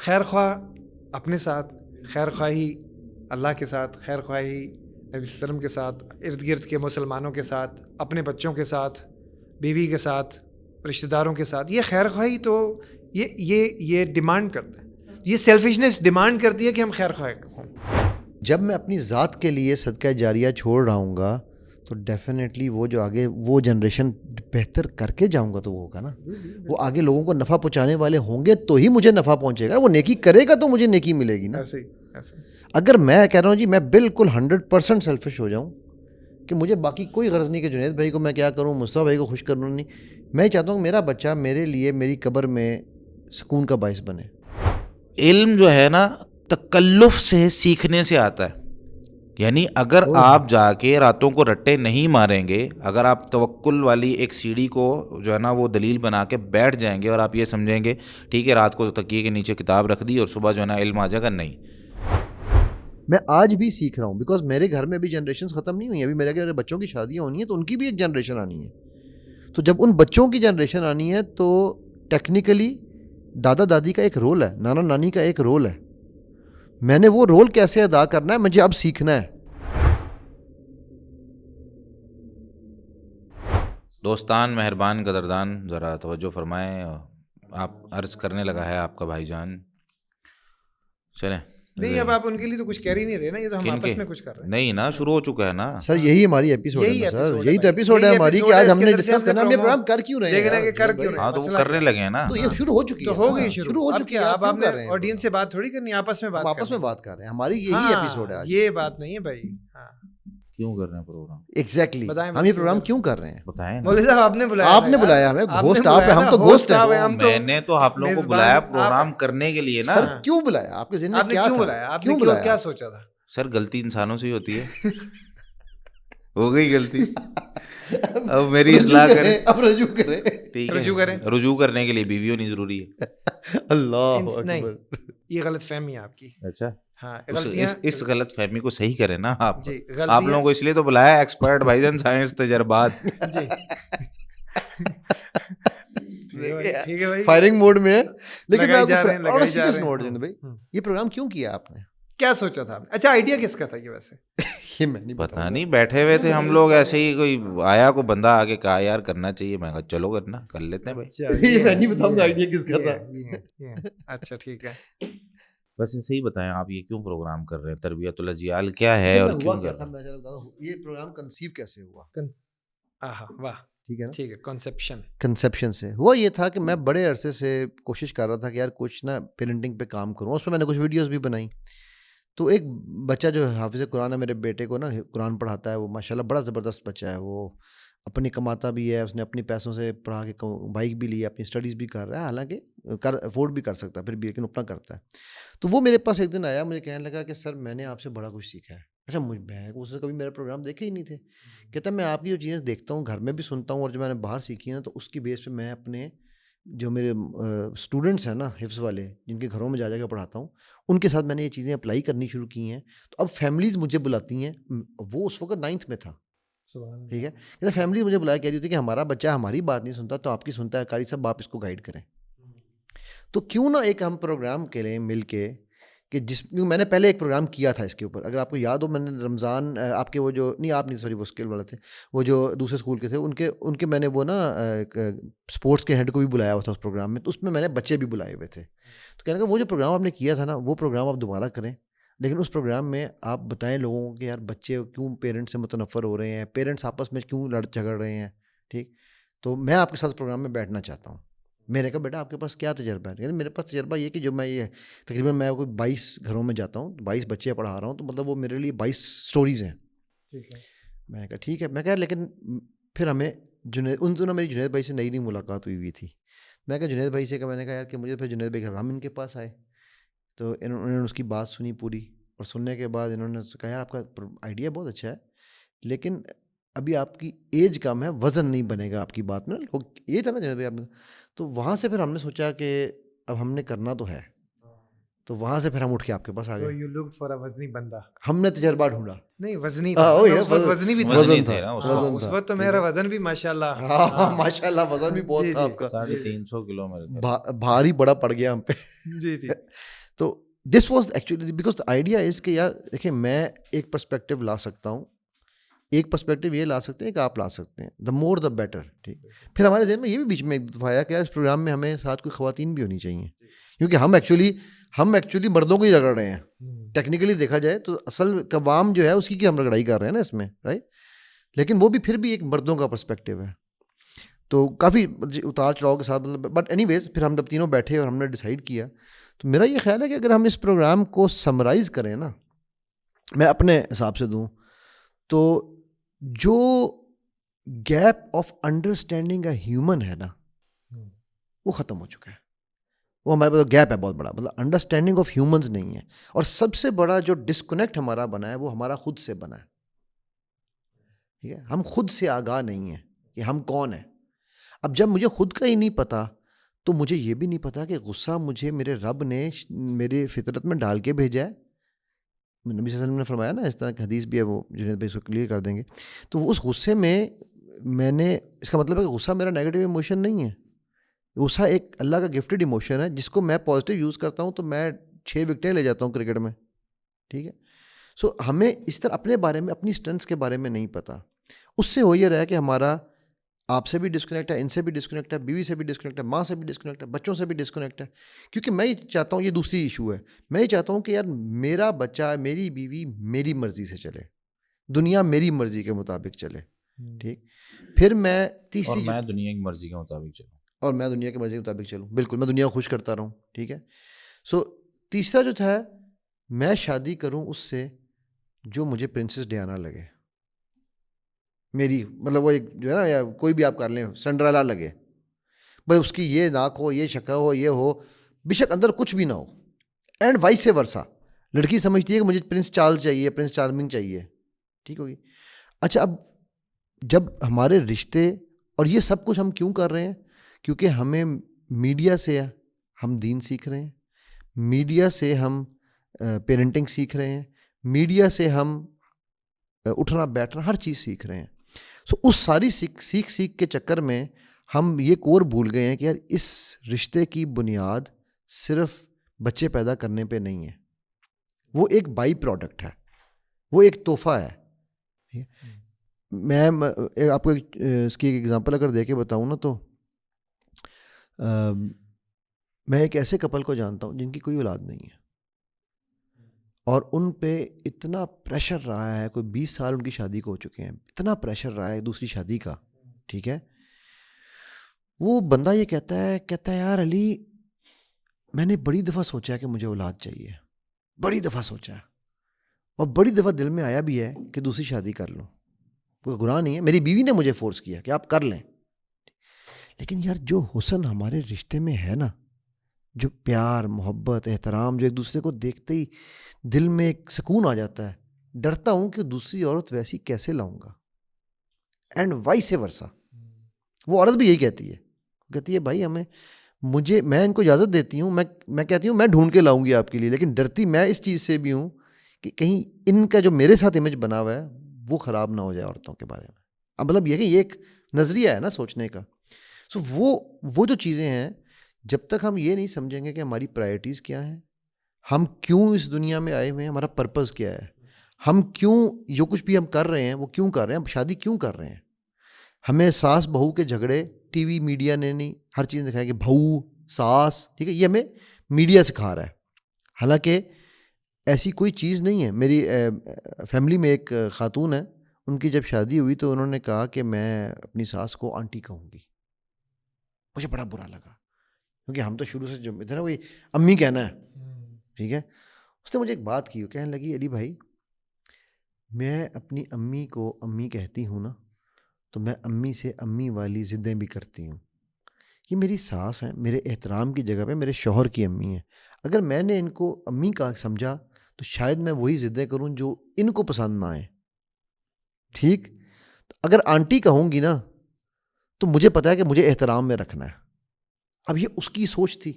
خیر خواہ اپنے ساتھ، خیر خواہی اللہ کے ساتھ، خیر خواہی نبی صلی اللہ علیہ وسلم کے ساتھ، ارد گرد کے مسلمانوں کے ساتھ، اپنے بچوں کے ساتھ، بیوی کے ساتھ، رشتہ داروں کے ساتھ. یہ خیر خواہی تو یہ ڈیمانڈ کرتا ہے، یہ سیلفشنس ڈیمانڈ کرتی ہے کہ ہم خیر خواہ ہوں. جب میں اپنی ذات کے لیے صدقہ جاریہ چھوڑ رہا ہوں گا تو ڈیفینیٹلی وہ جو آگے وہ جنریشن بہتر کر کے جاؤں گا تو وہ ہوگا نا. وہ آگے لوگوں کو نفع پہنچانے والے ہوں گے تو ہی مجھے نفع پہنچے گا. وہ نیکی کرے گا تو مجھے نیکی ملے گی نا. اگر میں کہہ رہا ہوں جی میں بالکل 100% سیلفش ہو جاؤں کہ مجھے باقی کوئی غرض نہیں کہ جنید بھائی کو میں کیا کروں، مصطفیٰ بھائی کو خوش کروں، نہیں، میں چاہتا ہوں کہ میرا بچہ میرے لیے میری قبر میں سکون کا باعث بنے. علم جو ہے نا تکلف سے سیکھنے سے آتا ہے. یعنی اگر آپ جا کے راتوں کو رٹے نہیں ماریں گے، اگر آپ توکل والی ایک سیڑھی کو جو ہے نا وہ دلیل بنا کے بیٹھ جائیں گے اور آپ یہ سمجھیں گے ٹھیک ہے رات کو تکیے کے نیچے کتاب رکھ دی اور صبح جو ہے نا علم آ جائے گا، نہیں. میں آج بھی سیکھ رہا ہوں بیکاز میرے گھر میں بھی جنریشنز ختم نہیں ہوئی. ابھی میرے بچوں کی شادیاں ہونی ہیں تو ان کی بھی ایک جنریشن آنی ہے. تو جب ان بچوں کی جنریشن آنی ہے تو ٹیکنیکلی دادا دادی کا ایک رول ہے، نانا نانی کا ایک رول ہے. میں نے وہ رول کیسے ادا کرنا ہے مجھے اب سیکھنا ہے. دوستان، مہربان، قدردان، ذرا توجہ فرمائیں. آپ عرض کرنے لگا ہے آپ کا بھائی جان. چلیں. نہیں اب آپ ان کے لیے تو کچھ کہہ ہی نہیں رہے نا، یہ تو ہم آپس میں کچھ کر رہے ہیں. نہیں نا، شروع ہو چکا ہے نا سر. یہی ہماری ایپیسوڈ ہے نا سر. یہی تو ایپیسوڈ ہے ہماری کہ آج ہم نے ڈسکس کرنا ہم یہ پروگرام کر کیوں رہے ہیں. ہاں تو وہ کرنے لگے ہیں نا. تو یہ شروع ہو چکی ہے، تو ہو گئی شروع ہو چکی ہے. آپ نے آڈینس سے بات تھوڑی کرنی، آپس میں بات کر رہے ہیں. ہماری یہی ایپیسوڈ ہے. یہ بات نہیں ہے بھائی. کیوں کر رہے ہیں پروگرام؟ ایگزیکٹلی ہم یہ پروگرام کیوں کر رہے ہیں؟ بتائیں. مولوی صاحب آپ نے بلایا، آپ نے بلایا ہمیں. گھوسٹ آپ ہیں، ہم تو گھوسٹ ہیں. میں نے تو آپ لوگوں کو بلایا پروگرام کرنے کے لیے نا. سر کیوں بلایا؟ آپ کے ذہن میں کیا تھا؟ کیوں بلایا؟ کیا سوچا تھا؟ سر غلطی انسانوں سے ہی ہوتی ہے. ہو گئی غلطی، اب میری اصلاح کریں، اب رجوع کریں. ٹھیک ہے، رجوع کرنے کے لیے بیوی ہونی ضروری ہے. اللہ نہیں، یہ غلط فہمی ہے آپ کی. اچھا ہاں، اس غلط فہمی کو صحیح کریں نا آپ. آپ لوگوں کو اس لیے تو بلایا ایکسپرٹ بھائی جان، سائنس تجربات. فائرنگ موڈ میں ہے. لیکن میں سیریس نوٹ بھائی، یہ پروگرام کیوں کیا آپ نے؟ کیا سوچا تھا؟ اچھا آئیڈیا کس کا تھا یہ ویسے؟ یہ میں نہیں پتا نہیں، بیٹھے ہوئے تھے ہم لوگ ایسے ہی، کوئی آیا کو بندہ آگے کہا یار کرنا چاہیے. میں کہا چلو کرنا کر لیتے ہیں بھائی. میں نہیں بتاؤں گا آئیڈیا کس کا تھا. اچھا ٹھیک ہے، بس ایسے ہی بتائیں آپ یہ کیوں پروگرام کر رہے ہیں، تربیت الاجیال کیا ہے اور کیوں کر رہے ہیں؟ یہ پروگرام کنسیو کیسے ہوا؟ واہ، ٹھیک ہے نا، ٹھیک ہے. کنسیپشن سے ہوا. یہ تھا کہ میں بڑے عرصے سے کوشش کر رہا تھا کہ یار کچھ نا پیرنٹنگ پہ کام کروں. اس پہ میں نے کچھ ویڈیوز بھی بنائی. تو ایک بچہ جو حافظ قرآن ہے، میرے بیٹے کو نا قرآن پڑھاتا ہے. وہ ماشاءاللہ بڑا زبردست بچہ ہے. وہ اپنی کماتا بھی ہے، اس نے اپنی پیسوں سے پڑھا کے بائک بھی لی ہے، اپنی اسٹڈیز بھی کر رہا ہے. حالانکہ افورڈ بھی کر سکتا ہے پھر بھی، لیکن اپنا کرتا ہے. تو وہ میرے پاس ایک دن آیا، مجھے کہنے لگا کہ سر میں نے آپ سے بڑا کچھ سیکھا ہے. اچھا، میں اس نے کبھی میرا پروگرام دیکھے ہی نہیں تھے. کہتا ہے میں آپ کی جو چیزیں دیکھتا ہوں گھر میں بھی سنتا ہوں اور جو میں نے باہر سیکھی ہیں نا، تو اس کی بیس پہ میں اپنے جو میرے اسٹوڈنٹس ہیں نا حفظ والے، جن کے گھروں میں جا کے پڑھاتا ہوں، ان کے ساتھ میں نے یہ چیزیں اپلائی کرنی شروع کی ہیں. تو اب فیملیز مجھے بلاتی ہیں. وہ اس وقت 9th میں تھا، ٹھیک ہے. کہتے فیملی مجھے بلایا، کہہ رہی ہوتی کہ ہمارا بچہ ہماری بات نہیں سنتا تو آپ کی سنتا ہے، قاری صاحب آپ اس کو گائیڈ کریں. تو کیوں نہ ایک ہم پروگرام کریں مل کے، کہ میں نے پہلے ایک پروگرام کیا تھا اس کے اوپر. اگر آپ کو یاد ہو، میں نے رمضان آپ کے وہ جو نہیں، آپ نہیں، سوری، وہ اسکل والے تھے، وہ جو دوسرے اسکول کے تھے، ان کے میں نے وہ نا اسپورٹس کے ہیڈ کو بھی بلایا ہوا تھا اس پروگرام میں. تو اس میں نے بچے بھی بلائے ہوئے تھے. تو کہنے کا وہ جو پروگرام آپ نے کیا تھا نا، وہ پروگرام آپ دوبارہ کریں، لیکن اس پروگرام میں آپ بتائیں لوگوں کو کہ یار بچے کیوں پیرنٹس سے متنفر ہو رہے ہیں، پیرنٹس آپس میں کیوں لڑ جھگڑ رہے ہیں. ٹھیک، تو میں آپ کے ساتھ پروگرام میں بیٹھنا چاہتا ہوں. میں نے کہا بیٹا آپ کے پاس کیا تجربہ ہے؟ یعنی میرے پاس تجربہ یہ کہ جو میں یہ تقریباً میں کوئی 22 گھروں میں جاتا ہوں، 22 بچے پڑھا رہا ہوں، تو مطلب وہ میرے لیے 22 سٹوریز ہیں. میں نے کہا ٹھیک ہے. میں کہا لیکن پھر ہمیں ان دنوں میری جنید بھائی سے نئی ملاقات ہوئی تھی. میں کہا جنید بھائی سے کہ میں نے کہا یار کہ مجھے پھر جنید بھائی ہم ان کے پاس آئے. تو انہوں نے اس کی بات سنی پوری، اور سننے کے بعد انہوں نے کہا یار آپ کا آئیڈیا بہت اچھا ہے، لیکن ابھی آپ کی ایج کم ہے، وزن نہیں بنے گا آپ کی بات میں. لوگ یہ تھا نا جنید بھائی آپ نے. تو وہاں سے پھر ہم نے سوچا کہ اب ہم نے کرنا تو ہے. تو وہاں سے پھر ہم اٹھ کے آپ کے پاس آ So گئے. you looked for a وزنی بندہ. ہم نے تجربہ ڈھونڈا. نہیں وزنی ہاں، تھا, وہی نا، اس وقت وزنی بھی تھا. وزن تھے تھا، نا اس ہاں, وقت. اس وقت تو میرا وزن بھی ماشاءاللہ ہاں ماشاء اللہ وزن بھی بہت جی، تھا جی. آپ کا, 350 کلو میرے خیال. بھاری بڑا پڑ گیا ہم پہ. جی جی. تو this was actually because idea is کہ یار دیکھیں میں ایک پرسپیکٹیو لا سکتا ہوں, ایک پرسپیکٹیو یہ لا سکتے ہیں کہ آپ لا سکتے ہیں, دا مور دا بیٹر. ٹھیک, پھر ہمارے ذہن میں یہ بھی بیچ میں ایک دفعہ آیا کہ یار اس پروگرام میں ہمیں ساتھ کوئی خواتین بھی ہونی چاہیے, کیونکہ ہم ایکچولی مردوں کو ہی رگڑ رہے ہیں. ٹیکنیکلی دیکھا جائے تو اصل قوام جو ہے اس کی ہم رگڑائی کر رہے ہیں نا اس میں, رائٹ, لیکن وہ بھی پھر بھی ایک مردوں کا پرسپیکٹیو ہے. تو کافی اتار چڑھاؤ کے ساتھ, بٹ اینی ویز پھر ہم جب تینوں بیٹھے اور ہم نے ڈیسائیڈ کیا, تو میرا یہ خیال ہے کہ اگر ہم اس پروگرام کو سمرائز کریں نا, میں اپنے حساب سے دوں تو جو gap of understanding a human ہے نا وہ ختم ہو چکا ہے. وہ ہمارے پاس گیپ ہے بہت بڑا, مطلب انڈرسٹینڈنگ آف ہیومنز نہیں ہے. اور سب سے بڑا جو ڈسکنیکٹ ہمارا بنا ہے وہ ہمارا خود سے بنا ہے. ٹھیک ہے, ہم خود سے آگاہ نہیں ہیں کہ ہم کون ہیں. اب جب مجھے خود کا ہی نہیں پتا تو مجھے یہ بھی نہیں پتا کہ غصہ مجھے میرے رب نے میرے فطرت میں ڈال کے بھیجا ہے. نبی صلی اللہ علیہ وسلم نے فرمایا نا, اس طرح کی حدیث بھی ہے, وہ جنید بھائی اس کو کلیئر کر دیں گے. تو اس غصے میں میں نے, اس کا مطلب ہے کہ غصہ میرا نیگیٹو ایموشن نہیں ہے. غصہ ایک اللہ کا گفٹڈ ایموشن ہے جس کو میں پازیٹیو یوز کرتا ہوں تو میں 6 وکٹیں لے جاتا ہوں کرکٹ میں. ٹھیک ہے, سو ہمیں اس طرح اپنے بارے میں, اپنی اسٹرینتھس کے بارے میں نہیں پتا. اس سے ہو یہ رہا ہے کہ ہمارا آپ سے بھی ڈسکنیکٹ ہے, ان سے بھی ڈسکنیکٹ ہے, بیوی سے بھی ڈسکنیکٹ ہے, ماں سے بھی ڈسکنیکٹ ہے, بچوں سے بھی ڈسکنیکٹ ہے. کیونکہ میں یہ چاہتا ہوں, یہ دوسری ایشو ہے, میں یہ چاہتا ہوں کہ یار میرا بچہ, میری بیوی میری مرضی سے چلے, دنیا میری مرضی کے مطابق چلے. ٹھیک, پھر میں تیسری, اور میں دنیا کی مرضی کے مطابق چلوں, اور میں دنیا کی مرضی کے مطابق چلوں, بالکل میں دنیا کو خوش کرتا رہوں. ٹھیک ہے, سو تیسرا جو تھا, میں شادی کروں اس سے جو مجھے پرنسس ڈیانا لگے, میری مطلب وہ ایک جو ہے نا, یا کوئی بھی آپ کر لیں, سنڈریلا لگے بھائی, اس کی یہ ناک ہو, یہ شکل ہو, یہ ہو, بشک اندر کچھ بھی نہ ہو. اینڈ وائس ورسا, لڑکی سمجھتی ہے کہ مجھے پرنس چارلز چاہیے, پرنس چارمنگ چاہیے. ٹھیک ہوگی. اچھا, اب جب ہمارے رشتے, اور یہ سب کچھ ہم کیوں کر رہے ہیں, کیونکہ ہمیں میڈیا سے ہم دین سیکھ رہے ہیں, میڈیا سے ہم پیرنٹنگ سیکھ رہے ہیں, میڈیا سے ہم اٹھنا بیٹھنا ہر چیز سیکھ رہے ہیں. سو اس ساری سیکھ کے چکر میں ہم یہ کور بھول گئے ہیں کہ یار اس رشتے کی بنیاد صرف بچے پیدا کرنے پہ نہیں ہے, وہ ایک بائی پروڈکٹ ہے, وہ ایک تحفہ ہے. میں آپ کو اس کی ایک ایگزامپل اگر دے کے بتاؤں نا, تو میں ایک ایسے کپل کو جانتا ہوں جن کی کوئی اولاد نہیں ہے, اور ان پہ اتنا پریشر رہا ہے, کوئی 20 سال ان کی شادی کو ہو چکے ہیں, اتنا پریشر رہا ہے دوسری شادی کا. ٹھیک ہے, وہ بندہ یہ کہتا ہے یار علی, میں نے بڑی دفعہ سوچا ہے کہ مجھے اولاد چاہیے, بڑی دفعہ سوچا ہے, اور بڑی دفعہ دل میں آیا بھی ہے کہ دوسری شادی کر لوں, کوئی گناہ نہیں ہے, میری بیوی نے مجھے فورس کیا کہ آپ کر لیں. لیکن یار جو حسن ہمارے رشتے میں ہے نا, جو پیار, محبت, احترام, جو ایک دوسرے کو دیکھتے ہی دل میں ایک سکون آ جاتا ہے, ڈرتا ہوں کہ دوسری عورت ویسی کیسے لاؤں گا. اینڈ وائس ورسا, وہ عورت بھی یہی کہتی ہے بھائی ہمیں, میں ان کو اجازت دیتی ہوں, میں کہتی ہوں میں ڈھونڈ کے لاؤں گی آپ کے لیے, لیکن ڈرتی میں اس چیز سے بھی ہوں کہ کہیں ان کا جو میرے ساتھ امیج بنا ہوا ہے وہ خراب نہ ہو جائے عورتوں کے بارے میں. اب مطلب یہ کہ یہ ایک نظریہ ہے نا سوچنے کا. سو وہ جو چیزیں ہیں, جب تک ہم یہ نہیں سمجھیں گے کہ ہماری پرائرٹیز کیا ہیں, ہم کیوں اس دنیا میں آئے ہوئے ہیں, ہمارا پرپز کیا ہے, ہم کیوں جو کچھ بھی ہم کر رہے ہیں وہ کیوں کر رہے ہیں, ہم شادی کیوں کر رہے ہیں. ہمیں ساس بہو کے جھگڑے ٹی وی میڈیا نے نہیں, ہر چیز دکھایا کہ بہو ساس, ٹھیک ہے, یہ ہمیں میڈیا سکھا رہا ہے, حالانکہ ایسی کوئی چیز نہیں ہے. میری فیملی میں ایک خاتون ہے, ان کی جب شادی ہوئی تو انہوں نے کہا کہ میں اپنی ساس کو آنٹی کہوں گی. مجھے بڑا برا لگا, کیونکہ ہم تو شروع سے جو تھے نا وہی امی کہنا ہے. ٹھیک ہے, اس نے مجھے ایک بات کی, وہ کہنے لگی علی بھائی میں اپنی امی کو امی کہتی ہوں نا, تو میں امی سے امی والی ضدیں بھی کرتی ہوں. یہ میری ساس ہیں, میرے احترام کی جگہ پہ میرے شوہر کی امی ہیں. اگر میں نے ان کو امی کا سمجھا تو شاید میں وہی ضدیں کروں جو ان کو پسند نہ آئیں. ٹھیک, اگر آنٹی کہوں گی نا تو مجھے پتا ہے کہ مجھے احترام میں رکھنا ہے. اب یہ اس کی سوچ تھی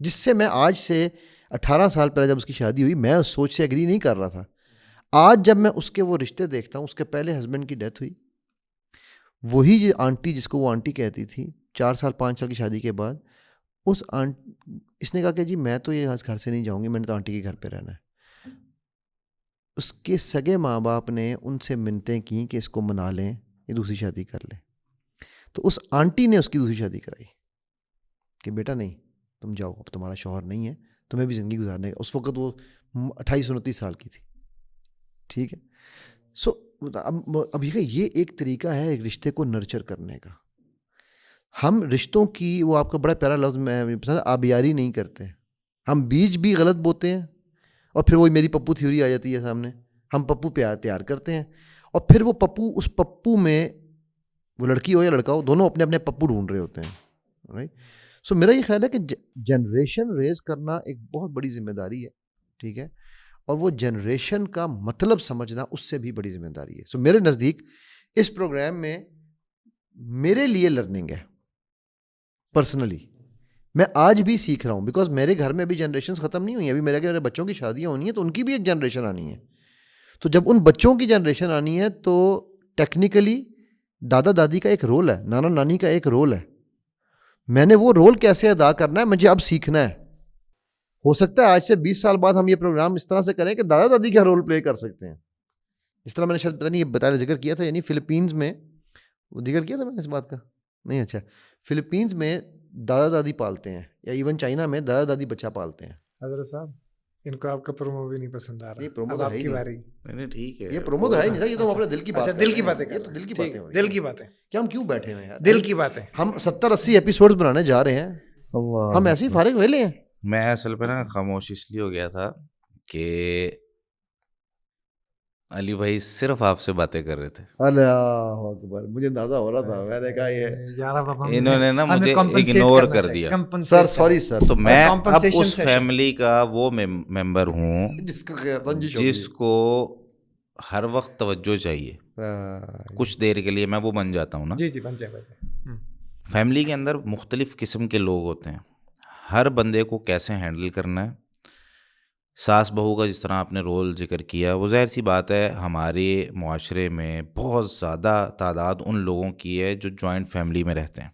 جس سے میں آج سے 18 سال پہلے جب اس کی شادی ہوئی میں اس سوچ سے ایگری نہیں کر رہا تھا. آج جب میں اس کے وہ رشتے دیکھتا ہوں, اس کے پہلے ہسبینڈ کی ڈیتھ ہوئی, وہی جو آنٹی جس کو وہ آنٹی کہتی تھی 4 سال 5 سال کی شادی کے بعد, اس نے کہا کہ جی میں تو یہ گھر سے نہیں جاؤں گی, میں نے تو آنٹی کے گھر پہ رہنا ہے. اس کے سگے ماں باپ نے ان سے منتیں کی کہ اس کو منا لیں, یہ دوسری شادی کر لیں. تو اس آنٹی نے اس کی دوسری شادی کرائی کہ بیٹا نہیں تم جاؤ, اب تمہارا شوہر نہیں ہے, تمہیں بھی زندگی گزارنے کا. اس وقت وہ 28-29 سال کی تھی. ٹھیک ہے. سو اب یہ ایک طریقہ ہے ایک رشتے کو نرچر کرنے کا. ہم رشتوں کی, وہ آپ کا بڑا پیارا لفظ میں پسند, آبیاری نہیں کرتے. ہم بیج بھی غلط بوتے ہیں اور پھر وہی میری پپو تھیوری آ جاتی ہے سامنے. ہم پپو تیار کرتے ہیں اور پھر وہ پپو, اس پپو میں وہ لڑکی ہو یا لڑکا ہو, دونوں اپنے اپنے پپو ڈھونڈ رہے ہوتے ہیں. رائٹ. سو میرا یہ خیال ہے کہ جنریشن ریز کرنا ایک بہت بڑی ذمہ داری ہے. ٹھیک ہے. اور وہ جنریشن کا مطلب سمجھنا اس سے بھی بڑی ذمہ داری ہے. سو میرے نزدیک اس پروگرام میں میرے لیے لرننگ ہے پرسنلی. میں آج بھی سیکھ رہا ہوں بیکاز میرے گھر میں ابھی جنریشنز ختم نہیں ہوئی ہیں. ابھی میرے بچوں کی شادیاں ہونی ہیں تو ان کی بھی ایک جنریشن آنی ہے. تو جب ان بچوں کی جنریشن آنی ہے تو ٹیکنیکلی دادا دادی کا ایک رول ہے, نانا نانی کا ایک رول ہے. میں نے وہ رول کیسے ادا کرنا ہے مجھے اب سیکھنا ہے. ہو سکتا ہے آج سے 20 سال بعد ہم یہ پروگرام اس طرح سے کریں کہ دادا دادی کا رول پلے کر سکتے ہیں. اس طرح میں نے شاید پتہ نہیں بتایا ذکر کیا تھا, یعنی فلپینز میں وہ ذکر کیا تھا میں نے اس بات کا نہیں. اچھا, فلپینز میں دادا دادی پالتے ہیں, یا ایون چائنا میں دادا دادی بچہ پالتے ہیں. حضرت صاحب ان کو آپ کا پرومو بھی نہیں پسند آ رہا. یہ پرومو اب تو آپ ہے ہی کی نہیں. باری. ٹھیک ہے, یہ پرومو تو ہے ہی نہیں, یہ تو ہم اپنے دل کی بات اچھا دل کی باتیں یہ تو دل کی باتیں ہو رہی دل ہیں. کی باتیں کہ ہم کیوں بیٹھے ہوئے ہیں یار, دل کی باتیں. ہم 70-80 ایپیسوڈز بنانے جا رہے ہیں, ہم ایسے ہی فارغ ویلے ہیں. میں اصل پہ نا خاموش اس لیے ہو گیا تھا کہ علی بھائی صرف آپ سے باتیں کر رہے تھے. اللہ اکبر, مجھے اندازہ ہو رہا تھا. میں نے کہا یہ انہوں نے نا مجھے اگنور کر دیا. سر سوری سر, تو میں اب اس فیملی کا وہ ممبر ہوں جس کو ہر وقت توجہ چاہیے. کچھ دیر کے لیے میں وہ بن جاتا ہوں نا. جی جی بن جائے. فیملی کے اندر مختلف قسم کے لوگ ہوتے ہیں, ہر بندے کو کیسے ہینڈل کرنا ہے. ساس بہو کا جس طرح آپ نے رول ذکر کیا, وہ ظاہر سی بات ہے ہمارے معاشرے میں بہت زیادہ تعداد ان لوگوں کی ہے جو جوائنٹ فیملی میں رہتے ہیں.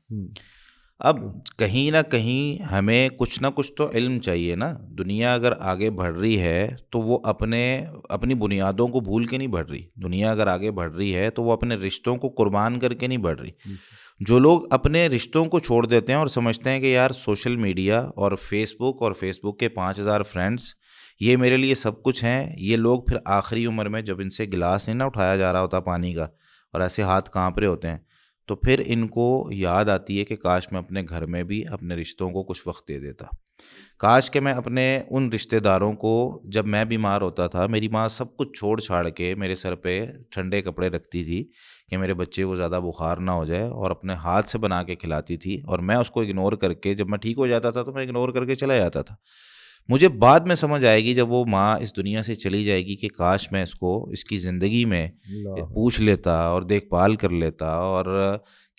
اب کہیں نہ کہیں ہمیں کچھ نہ کچھ تو علم چاہیے نا. دنیا اگر آگے بڑھ رہی ہے تو وہ اپنی بنیادوں کو بھول کے نہیں بڑھ رہی. دنیا اگر آگے بڑھ رہی ہے تو وہ اپنے رشتوں کو قربان کر کے نہیں بڑھ رہی. جو لوگ اپنے رشتوں کو چھوڑ دیتے ہیں اور سمجھتے ہیں کہ یار سوشل میڈیا اور فیس بک کے 5000 فرینڈس یہ میرے لیے سب کچھ ہیں, یہ لوگ پھر آخری عمر میں جب ان سے گلاس نہیں نہ اٹھایا جا رہا ہوتا پانی کا اور ایسے ہاتھ کانپ رہے ہوتے ہیں, تو پھر ان کو یاد آتی ہے کہ کاش میں اپنے گھر میں بھی اپنے رشتوں کو کچھ وقت دے دیتا. کاش کہ میں اپنے ان رشتہ داروں کو, جب میں بیمار ہوتا تھا میری ماں سب کچھ چھوڑ چھاڑ کے میرے سر پہ ٹھنڈے کپڑے رکھتی تھی کہ میرے بچے کو زیادہ بخار نہ ہو جائے, اور اپنے ہاتھ سے بنا کے کھلاتی تھی, اور میں اس کو اگنور کر کے, جب میں ٹھیک ہو جاتا تھا تو میں اگنور کر کے چلا جاتا تھا. مجھے بعد میں سمجھ آئے گی جب وہ ماں اس دنیا سے چلی جائے گی کہ کاش میں اس کو اس کی زندگی میں پوچھ لیتا اور دیکھ بھال کر لیتا اور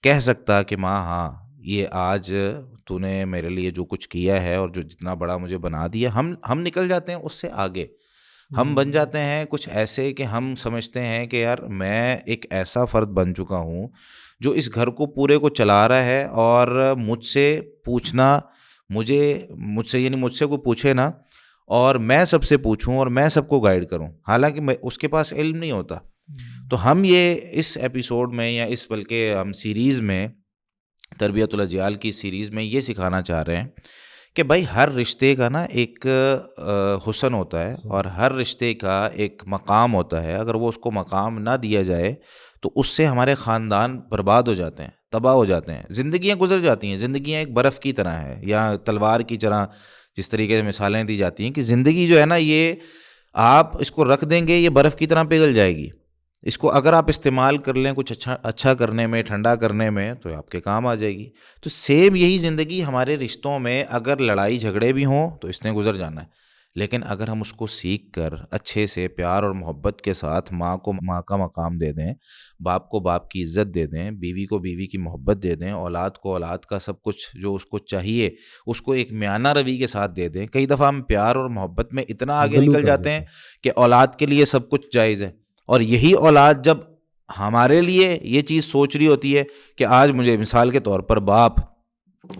کہہ سکتا کہ ماں ہاں یہ آج تو نے میرے لیے جو کچھ کیا ہے اور جو جتنا بڑا مجھے بنا دیا. ہم نکل جاتے ہیں اس سے آگے, ہم بن جاتے ہیں کچھ ایسے کہ ہم سمجھتے ہیں کہ یار میں ایک ایسا فرد بن چکا ہوں جو اس گھر کو پورے کو چلا رہا ہے, اور مجھ سے پوچھنا مجھ سے کوئی پوچھے نا اور میں سب سے پوچھوں اور میں سب کو گائیڈ کروں, حالانکہ اس کے پاس علم نہیں ہوتا. تو ہم یہ اس ایپیسوڈ میں یا بلکہ ہم سیریز میں, تربیت الاجیال کی سیریز میں یہ سکھانا چاہ رہے ہیں کہ بھائی ہر رشتے کا نا ایک حسن ہوتا ہے اور ہر رشتے کا ایک مقام ہوتا ہے. اگر وہ اس کو مقام نہ دیا جائے تو اس سے ہمارے خاندان برباد ہو جاتے ہیں, تباہ ہو جاتے ہیں, زندگیاں گزر جاتی ہیں. زندگیاں ایک برف کی طرح ہے یا تلوار کی طرح, جس طریقے سے مثالیں دی جاتی ہیں کہ زندگی جو ہے نا یہ آپ اس کو رکھ دیں گے یہ برف کی طرح پگھل جائے گی. اس کو اگر آپ استعمال کر لیں کچھ اچھا کرنے میں, ٹھنڈا کرنے میں, تو آپ کے کام آ جائے گی. تو سیم یہی زندگی ہمارے رشتوں میں, اگر لڑائی جھگڑے بھی ہوں تو اس نے گزر جانا ہے, لیکن اگر ہم اس کو سیکھ کر اچھے سے پیار اور محبت کے ساتھ ماں کو ماں کا مقام دے دیں، باپ کو باپ کی عزت دے دیں، بیوی کو بیوی کی محبت دے دیں، اولاد کو اولاد کا سب کچھ جو اس کو چاہیے اس کو ایک میانہ روی کے ساتھ دے دیں. کئی دفعہ ہم پیار اور محبت میں اتنا آگے غلو نکل کر جاتے دیتے ہیں ہیں. کہ اولاد کے لیے سب کچھ جائز ہے، اور یہی اولاد جب ہمارے لیے یہ چیز سوچ رہی ہوتی ہے کہ آج مجھے مثال کے طور پر باپ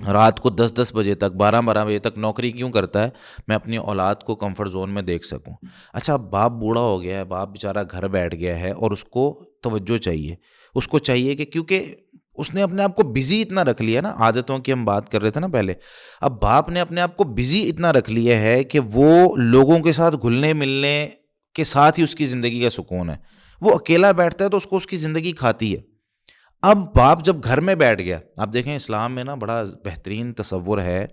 رات کو 10 بجے تک 12 بجے تک نوکری کیوں کرتا ہے؟ میں اپنی اولاد کو کمفرٹ زون میں دیکھ سکوں. اچھا اب باپ بوڑھا ہو گیا ہے، باپ بیچارہ گھر بیٹھ گیا ہے اور اس کو توجہ چاہیے، اس کو چاہیے کہ کیونکہ اس نے اپنے آپ کو بزی اتنا رکھ لیا نا، عادتوں کی ہم بات کر رہے تھے نا پہلے، اب باپ نے اپنے آپ کو بزی اتنا رکھ لیا ہے کہ وہ لوگوں کے ساتھ گھلنے ملنے کے ساتھ ہی اس کی زندگی کا سکون ہے. وہ اکیلا بیٹھتا ہے تو اس کی زندگی کھاتی ہے. اب باپ جب گھر میں بیٹھ گیا، آپ دیکھیں اسلام میں نا بڑا بہترین تصور ہے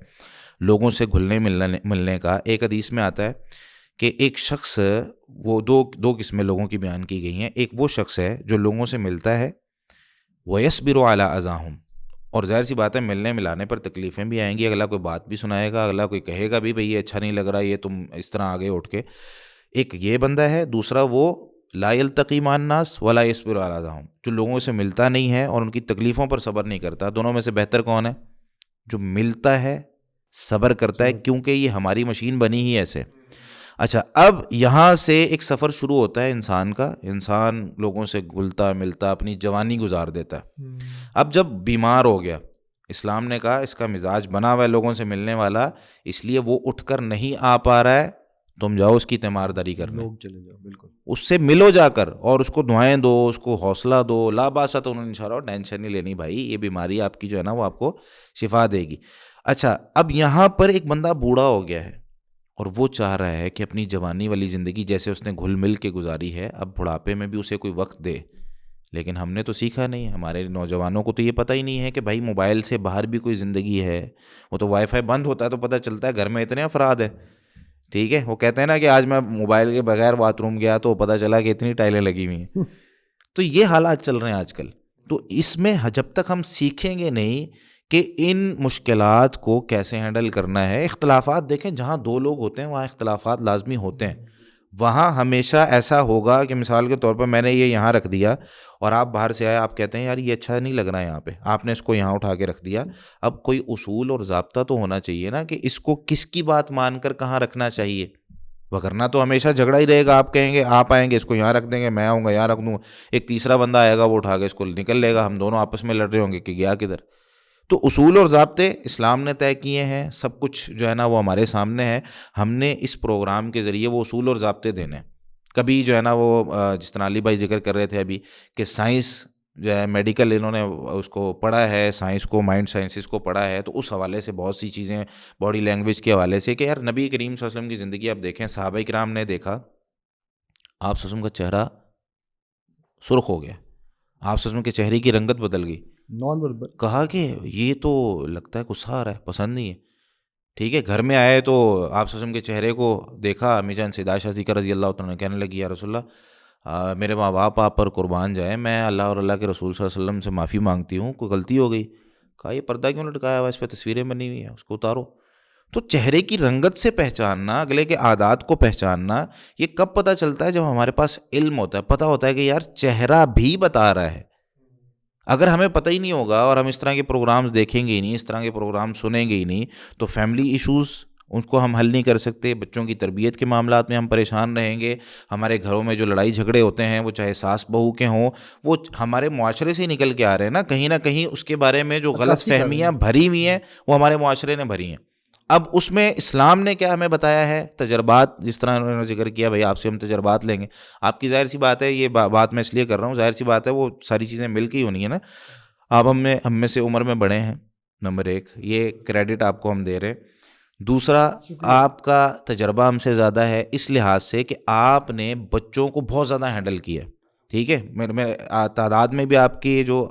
لوگوں سے گھلنے ملنے کا. ایک حدیث میں آتا ہے کہ ایک شخص، وہ دو قسمیں لوگوں کی بیان کی گئی ہیں. ایک وہ شخص ہے جو لوگوں سے ملتا ہے وَيَصْبِرُ عَلَىٰ أَذَاهُمْ، اور ظاہر سی بات ہے ملنے ملانے پر تکلیفیں بھی آئیں گی، اگلا کوئی بات بھی سنائے گا، اگلا کوئی کہے گا بھی بھئی یہ اچھا نہیں لگ رہا، یہ تم اس طرح آگے اٹھ کے. ایک یہ بندہ ہے. دوسرا وہ لا يلتقي مع الناس ولا يصبر على أذاهم، جو لوگوں سے ملتا نہیں ہے اور ان کی تکلیفوں پر صبر نہیں کرتا. دونوں میں سے بہتر کون ہے؟ جو ملتا ہے، صبر کرتا ہے، کیونکہ یہ ہماری مشین بنی ہی ایسے. اچھا اب یہاں سے ایک سفر شروع ہوتا ہے انسان کا. انسان لوگوں سے گھلتا ملتا اپنی جوانی گزار دیتا ہے. اب جب بیمار ہو گیا، اسلام نے کہا اس کا مزاج بنا ہوا ہے لوگوں سے ملنے والا، اس لیے وہ اٹھ کر نہیں آ پا رہا ہے، تم جاؤ اس کی تیمارداری کرنے، لوگ چلے جاؤ. بالکل. اس سے ملو جا کر اور اس کو دعائیں دو، اس کو حوصلہ دو. لا باسا تو ان شاء اللہ ٹینشن نہیں لینی بھائی، یہ بیماری آپ کی جو ہے نا وہ آپ کو شفا دے گی. اچھا اب یہاں پر ایک بندہ بوڑھا ہو گیا ہے اور وہ چاہ رہا ہے کہ اپنی جوانی والی زندگی جیسے اس نے گھل مل کے گزاری ہے اب بڑھاپے میں بھی اسے کوئی وقت دے. لیکن ہم نے تو سیکھا نہیں، ہمارے نوجوانوں کو تو یہ پتہ ہی نہیں ہے کہ بھائی موبائل سے باہر بھی کوئی زندگی ہے. وہ تو وائی فائی بند ہوتا ہے تو پتہ چلتا ہے گھر میں اتنے افراد ہیں. ٹھیک ہے، وہ کہتے ہیں نا کہ آج میں موبائل کے بغیر باتھ روم گیا تو پتہ چلا کہ اتنی ٹائلیں لگی ہوئی ہیں. تو یہ حالات چل رہے ہیں آج کل. تو اس میں جب تک ہم سیکھیں گے نہیں کہ ان مشکلات کو کیسے ہینڈل کرنا ہے. اختلافات دیکھیں، جہاں دو لوگ ہوتے ہیں وہاں اختلافات لازمی ہوتے ہیں. وہاں ہمیشہ ایسا ہوگا کہ مثال کے طور پر میں نے یہ یہاں رکھ دیا اور آپ باہر سے آئے، آپ کہتے ہیں یار یہ اچھا نہیں لگ رہا ہے یہاں پہ، آپ نے اس کو یہاں اٹھا کے رکھ دیا. اب کوئی اصول اور ضابطہ تو ہونا چاہیے نا کہ اس کو کس کی بات مان کر کہاں رکھنا چاہیے، وگرنہ تو ہمیشہ جھگڑا ہی رہے گا. آپ کہیں گے، آپ آئیں گے اس کو یہاں رکھ دیں گے، میں آؤں گا یہاں رکھ دوں، ایک تیسرا بندہ آئے گا وہ اٹھا کے اس کو نکل لے گا، ہم دونوں آپس میں لڑ رہے ہوں گے کہ گیا کدھر. تو اصول اور ضابطے اسلام نے طے کیے ہیں، سب کچھ جو ہے نا وہ ہمارے سامنے ہے. ہم نے اس پروگرام کے ذریعے وہ اصول اور ضابطے دینے. کبھی جو ہے نا وہ جس طرح علی بھائی ذکر کر رہے تھے ابھی کہ سائنس جو ہے میڈیکل انہوں نے اس کو پڑھا ہے، سائنس کو، مائنڈ سائنسز کو پڑھا ہے، تو اس حوالے سے بہت سی چیزیں باڈی لینگویج کے حوالے سے کہ یار نبی کریم صلی اللہ علیہ وسلم کی زندگی آپ دیکھیں، صحابہ کرام نے دیکھا آپ صلی اللہ علیہ وسلم کا چہرہ سرخ ہو گیا، آپ صلی اللہ علیہ وسلم کے چہرے کی رنگت بدل گئی. Non verbal. کہا کہ یہ تو لگتا ہے غصہ آ رہا ہے، پسند نہیں ہے. ٹھیک ہے، گھر میں آئے تو آپ صلی اللہ علیہ وسلم کے چہرے کو دیکھا. امی جان سیدہ عائشہ صدیقہ رضی اللہ عنہا کہنے لگی یا رسول اللہ میرے ماں باپ آپ پر قربان جائیں، میں اللہ اور اللہ کے رسول صلی اللہ علیہ وسلم سے معافی مانگتی ہوں، کوئی غلطی ہو گئی. کہا یہ پردہ کیوں لٹکایا ہوا، اس پہ تصویریں بنی ہوئی ہیں، اس کو اتارو. تو چہرے کی رنگت سے پہچاننا، اگلے کے عادات کو پہچاننا، یہ کب پتہ چلتا ہے؟ جب ہمارے پاس علم ہوتا ہے، پتہ ہوتا ہے کہ یار چہرہ بھی بتا رہا ہے. اگر ہمیں پتہ ہی نہیں ہوگا اور ہم اس طرح کے پروگرامز دیکھیں گے ہی نہیں، اس طرح کے پروگرام سنیں گے ہی نہیں، تو فیملی ایشوز ان کو ہم حل نہیں کر سکتے. بچوں کی تربیت کے معاملات میں ہم پریشان رہیں گے. ہمارے گھروں میں جو لڑائی جھگڑے ہوتے ہیں وہ چاہے ساس بہو کے ہوں، وہ ہمارے معاشرے سے ہی نکل کے آ رہے ہیں نہ کہیں اس کے بارے میں جو غلط عکاسی کر رہے فہمیاں ہیں. بھری ہوئی ہیں وہ ہمارے معاشرے نے بھری ہیں. اب اس میں اسلام نے کیا ہمیں بتایا ہے؟ تجربات، جس طرح انہوں نے ذکر کیا بھائی آپ سے ہم تجربات لیں گے. آپ کی ظاہر سی بات ہے، یہ بات میں اس لیے کر رہا ہوں، ظاہر سی بات ہے وہ ساری چیزیں مل کے ہی ہونی ہے نا. آپ ہم میں سے عمر میں بڑے ہیں، نمبر ایک، یہ کریڈٹ آپ کو ہم دے رہے. دوسرا، آپ کا تجربہ ہم سے زیادہ ہے اس لحاظ سے کہ آپ نے بچوں کو بہت زیادہ ہینڈل کیا. ٹھیک ہے، میرے تعداد میں بھی آپ کی جو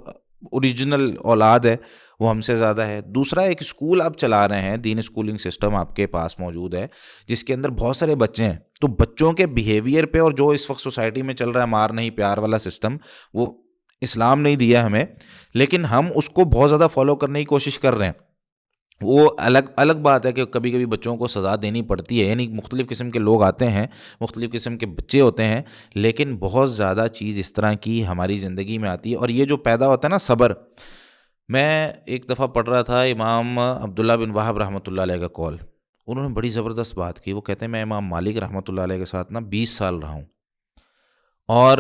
اوریجنل اولاد ہے وہ ہم سے زیادہ ہے. دوسرا، ایک اسکول آپ چلا رہے ہیں، دین اسکولنگ سسٹم آپ کے پاس موجود ہے جس کے اندر بہت سارے بچے ہیں. تو بچوں کے بیہیویئر پہ اور جو اس وقت سوسائٹی میں چل رہا ہے مار نہیں پیار والا سسٹم، وہ اسلام نہیں دیا ہمیں، لیکن ہم اس کو بہت زیادہ فالو کرنے کی کوشش کر رہے ہیں. وہ الگ بات ہے کہ کبھی کبھی بچوں کو سزا دینی پڑتی ہے، یعنی مختلف قسم کے لوگ آتے ہیں، مختلف قسم کے بچے ہوتے ہیں، لیکن بہت زیادہ چیز اس طرح کی ہماری زندگی میں آتی ہے، اور یہ جو پیدا ہوتا ہے نا صبر. میں ایک دفعہ پڑھ رہا تھا امام عبداللہ بن وہب رحمۃ اللہ علیہ کا قول، انہوں نے بڑی زبردست بات کی. وہ کہتے ہیں میں امام مالک رحمۃ اللہ علیہ کے ساتھ نا 20 سال رہا ہوں، اور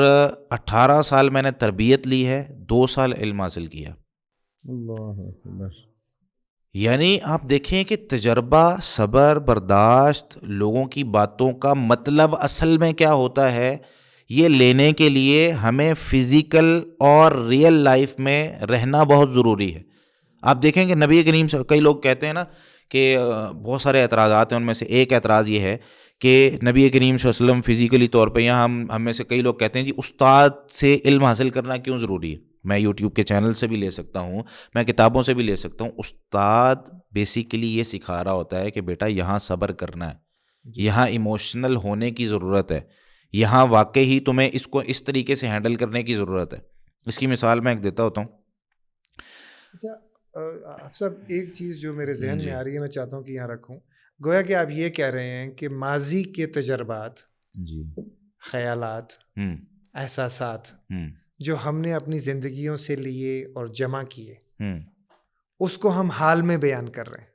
18 سال میں نے تربیت لی ہے، 2 سال علم حاصل کیا. اللہ اکبر. یعنی آپ دیکھیں کہ تجربہ، صبر، برداشت، لوگوں کی باتوں کا مطلب اصل میں کیا ہوتا ہے، یہ لینے کے لیے ہمیں فزیکل اور ریئل لائف میں رہنا بہت ضروری ہے. آپ دیکھیں کہ نبی کریم کئی لوگ کہتے ہیں نا کہ بہت سارے اعتراضات ہیں، ان میں سے ایک اعتراض یہ ہے کہ نبی کریم صلی اللہ علیہ وسلم فزیکلی طور پہ، یہاں ہم میں سے کئی لوگ کہتے ہیں جی استاد سے علم حاصل کرنا کیوں ضروری ہے. میں یوٹیوب کے چینل سے بھی لے سکتا ہوں، میں کتابوں سے بھی لے سکتا ہوں. استاد بیسیکلی یہ سکھا رہا ہوتا ہے کہ بیٹا یہاں صبر کرنا ہے، یہاں ایموشنل ہونے کی ضرورت ہے، یہاں واقعی تمہیں اس کو اس طریقے سے ہینڈل کرنے کی ضرورت ہے. اس کی مثال میں ایک دیتا ہوتا ہوں. اچھا صاحب، ایک چیز جو میرے ذہن میں آ رہی ہے میں چاہتا ہوں کہ یہاں رکھوں. گویا کہ آپ یہ کہہ رہے ہیں کہ ماضی کے تجربات، جی، خیالات، احساسات جو ہم نے اپنی زندگیوں سے لیے اور جمع کیے، اس کو ہم حال میں بیان کر رہے ہیں.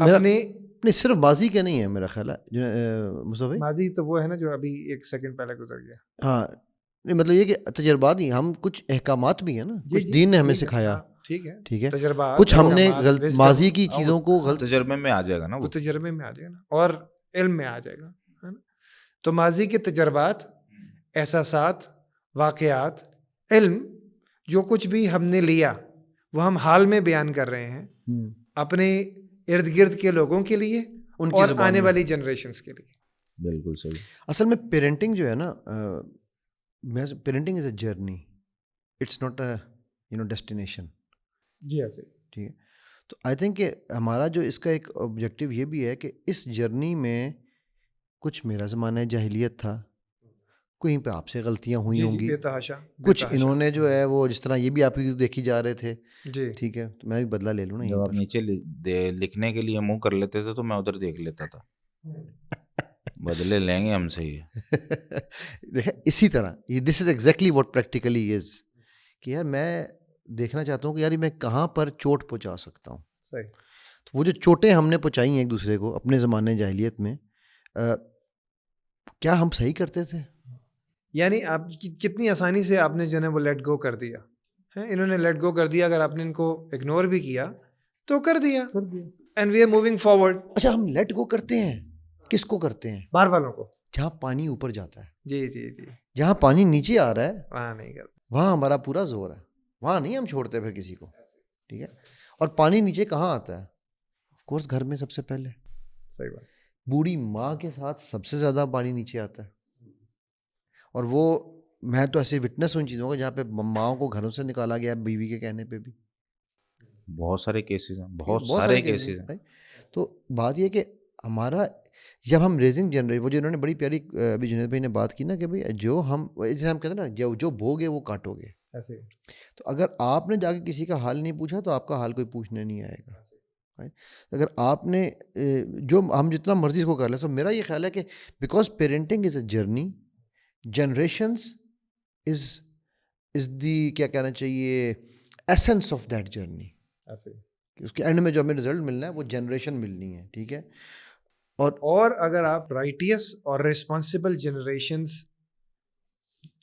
اپنے نہیں، صرف ماضی کا نہیں ہے میرا خیال ہے مصطفی. ماضی تو وہ ہے نا جو ابھی 1 سیکنڈ پہلے گزر گیا. ہاں، نہیں مطلب یہ کہ تجربات ہی، ہم کچھ احکامات بھی ہیں نا، کچھ دین نے ہمیں سکھایا، ٹھیک ہے، تجربات، کچھ ہم نے ماضی کی چیزوں کو غلط تجربے میں آ جائے گا نا، وہ تجربے میں آ جائے گا نا، اور علم میں آ جائے گا، ہے نا. تو ماضی کے تجربات، احساسات، واقعات، علم، جو کچھ بھی ہم نے لیا وہ ہم حال میں بیان کر رہے ہیں اپنے ارد گرد کے لوگوں کے لیے اور آنے والی جنریشنز کے لیے. بالکل صحیح. اصل میں پیرنٹنگ جو ہے نا، parenting is a journey, it's not a destination. جی ایسے ٹھیک ہے. تو آئی تھنک کہ ہمارا جو اس کا ایک آبجیکٹیو یہ بھی ہے کہ اس جرنی میں کچھ میرا زمانہ جاہلیت تھا، کہیں پہ آپ سے غلطیاں ہوئی ہوں گی، کچھ انہوں نے جو ہے وہ جس طرح یہ بھی آپ کی دیکھی جا رہے تھے، ٹھیک ہے، تو میں بھی بدلہ لے لوں نا. جب آپ نیچے لکھنے کے لیے منہ کر لیتے تھے تو میں ادھر دیکھ لیتا تھا. بدلے لیں گے ہم سے یہ. دیکھیں اسی طرح دس از ایگزیکٹلی واٹ پریکٹیکلی از، کہ یار میں دیکھنا چاہتا ہوں کہ یار میں کہاں پر چوٹ پہنچا سکتا ہوں. صحیح. تو وہ جو چوٹیں ہم نے پہنچائی ہیں ایک دوسرے کو اپنے زمانے جاہلیت میں، کیا ہم صحیح کرتے تھے؟ یعنی آپ کتنی آسانی سے آپ نے جو ہے وہ لیٹ گو کر دیا ہے. انہوں نے لیٹ گو کر دیا، اگر آپ نے ان کو اگنور بھی کیا تو کر دیا، and we are moving forward. اچھا، ہم لیٹ گو کرتے ہیں، کس کو کرتے ہیں؟ باہر والوں کو. جہاں پانی اوپر جاتا ہے. جی جی جی. جہاں جہاں پانی نیچے آ رہا ہے وہاں نہیں کرتے، وہاں ہمارا پورا زور ہے، وہاں نہیں ہم چھوڑتے پھر کسی کو. ٹھیک ہے. اور پانی نیچے کہاں آتا ہے؟ آف کورس گھر میں سب سے پہلے. صحیح بات. بوڑھی ماں کے ساتھ سب سے زیادہ پانی نیچے آتا ہے. اور وہ میں تو ایسے وٹنس ہوں ان چیزوں کا جہاں پہ ماؤں کو گھروں سے نکالا گیا بیوی کے کہنے پہ بھی. بہت سارے کیسز ہیں، بہت سارے کیسز ہیں. تو بات یہ کہ ہمارا جب ہم ریزنگ جنریشن، وہ جو انہوں نے بڑی پیاری ابھی جنید بھائی نے بات کی نا کہ بھائی جو ہم جیسے ہم کہتے ہیں نا جو بوگے وہ کاٹو گے. تو اگر آپ نے جا کے کسی کا حال نہیں پوچھا تو آپ کا حال کوئی پوچھنے نہیں آئے گا. اگر آپ نے جو ہم جتنا مرضی اس کو کر لیں، تو میرا یہ خیال ہے کہ because parenting is a journey, generations is the کیا کہنا چاہیے ایسنس آف دیٹ جرنی. اس کے اینڈ میں جو ہمیں رزلٹ ملنا ہے وہ جنریشن ملنی ہے. ٹھیک ہے. اور اگر آپ رائٹیس اور ریسپانسبل جنریشنز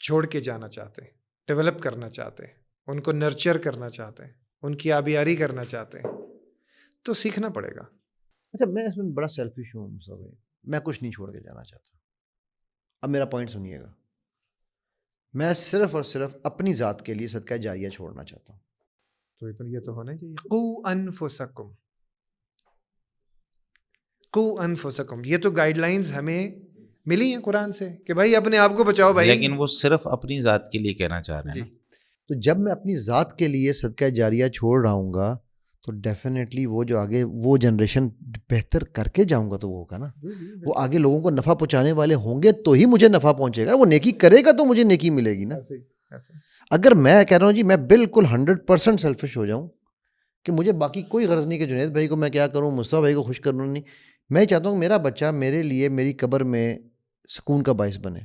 چھوڑ کے جانا چاہتے ہیں، ڈیولپ کرنا چاہتے ہیں، ان کو نرچر کرنا چاہتے ہیں، ان کی آبیاری کرنا چاہتے ہیں، تو سیکھنا پڑے گا. اچھا، میں اس میں بڑا سیلفش ہوں صاحب، میں کچھ نہیں چھوڑ کے جانا چاہتا. اب میرا پوائنٹ سنیے گا، میں صرف اور صرف اپنی ذات کے لیے صدقہ جاریہ چھوڑنا چاہتا ہوں. تو یہ تو ہونا چاہیے. قوا انفسکم، قوا انفسکم، یہ تو گائیڈ لائنز ہمیں ملی ہیں قرآن سے کہ بھائی اپنے آپ کو بچاؤ بھائی. لیکن وہ صرف اپنی ذات کے لیے کہنا چاہ رہے ہیں. تو جب میں اپنی ذات کے لیے صدقہ جاریہ چھوڑ رہا ہوں گا تو ڈیفینیٹلی وہ جو آگے وہ جنریشن بہتر کر کے جاؤں گا تو وہ ہوگا نا، وہ آگے لوگوں کو نفع پہنچانے والے ہوں گے تو ہی مجھے نفع پہنچے گا. وہ نیکی کرے گا تو مجھے نیکی ملے گی نا. اگر میں کہہ رہا ہوں جی میں بالکل 100% سیلفش ہو جاؤں کہ مجھے باقی کوئی غرض نہیں کہ جنید بھائی کو میں کیا کروں، مصطفیٰ بھائی کو خوش کروں نہیں. میں چاہتا ہوں کہ میرا بچہ میرے لیے میری قبر میں سکون کا باعث بنے،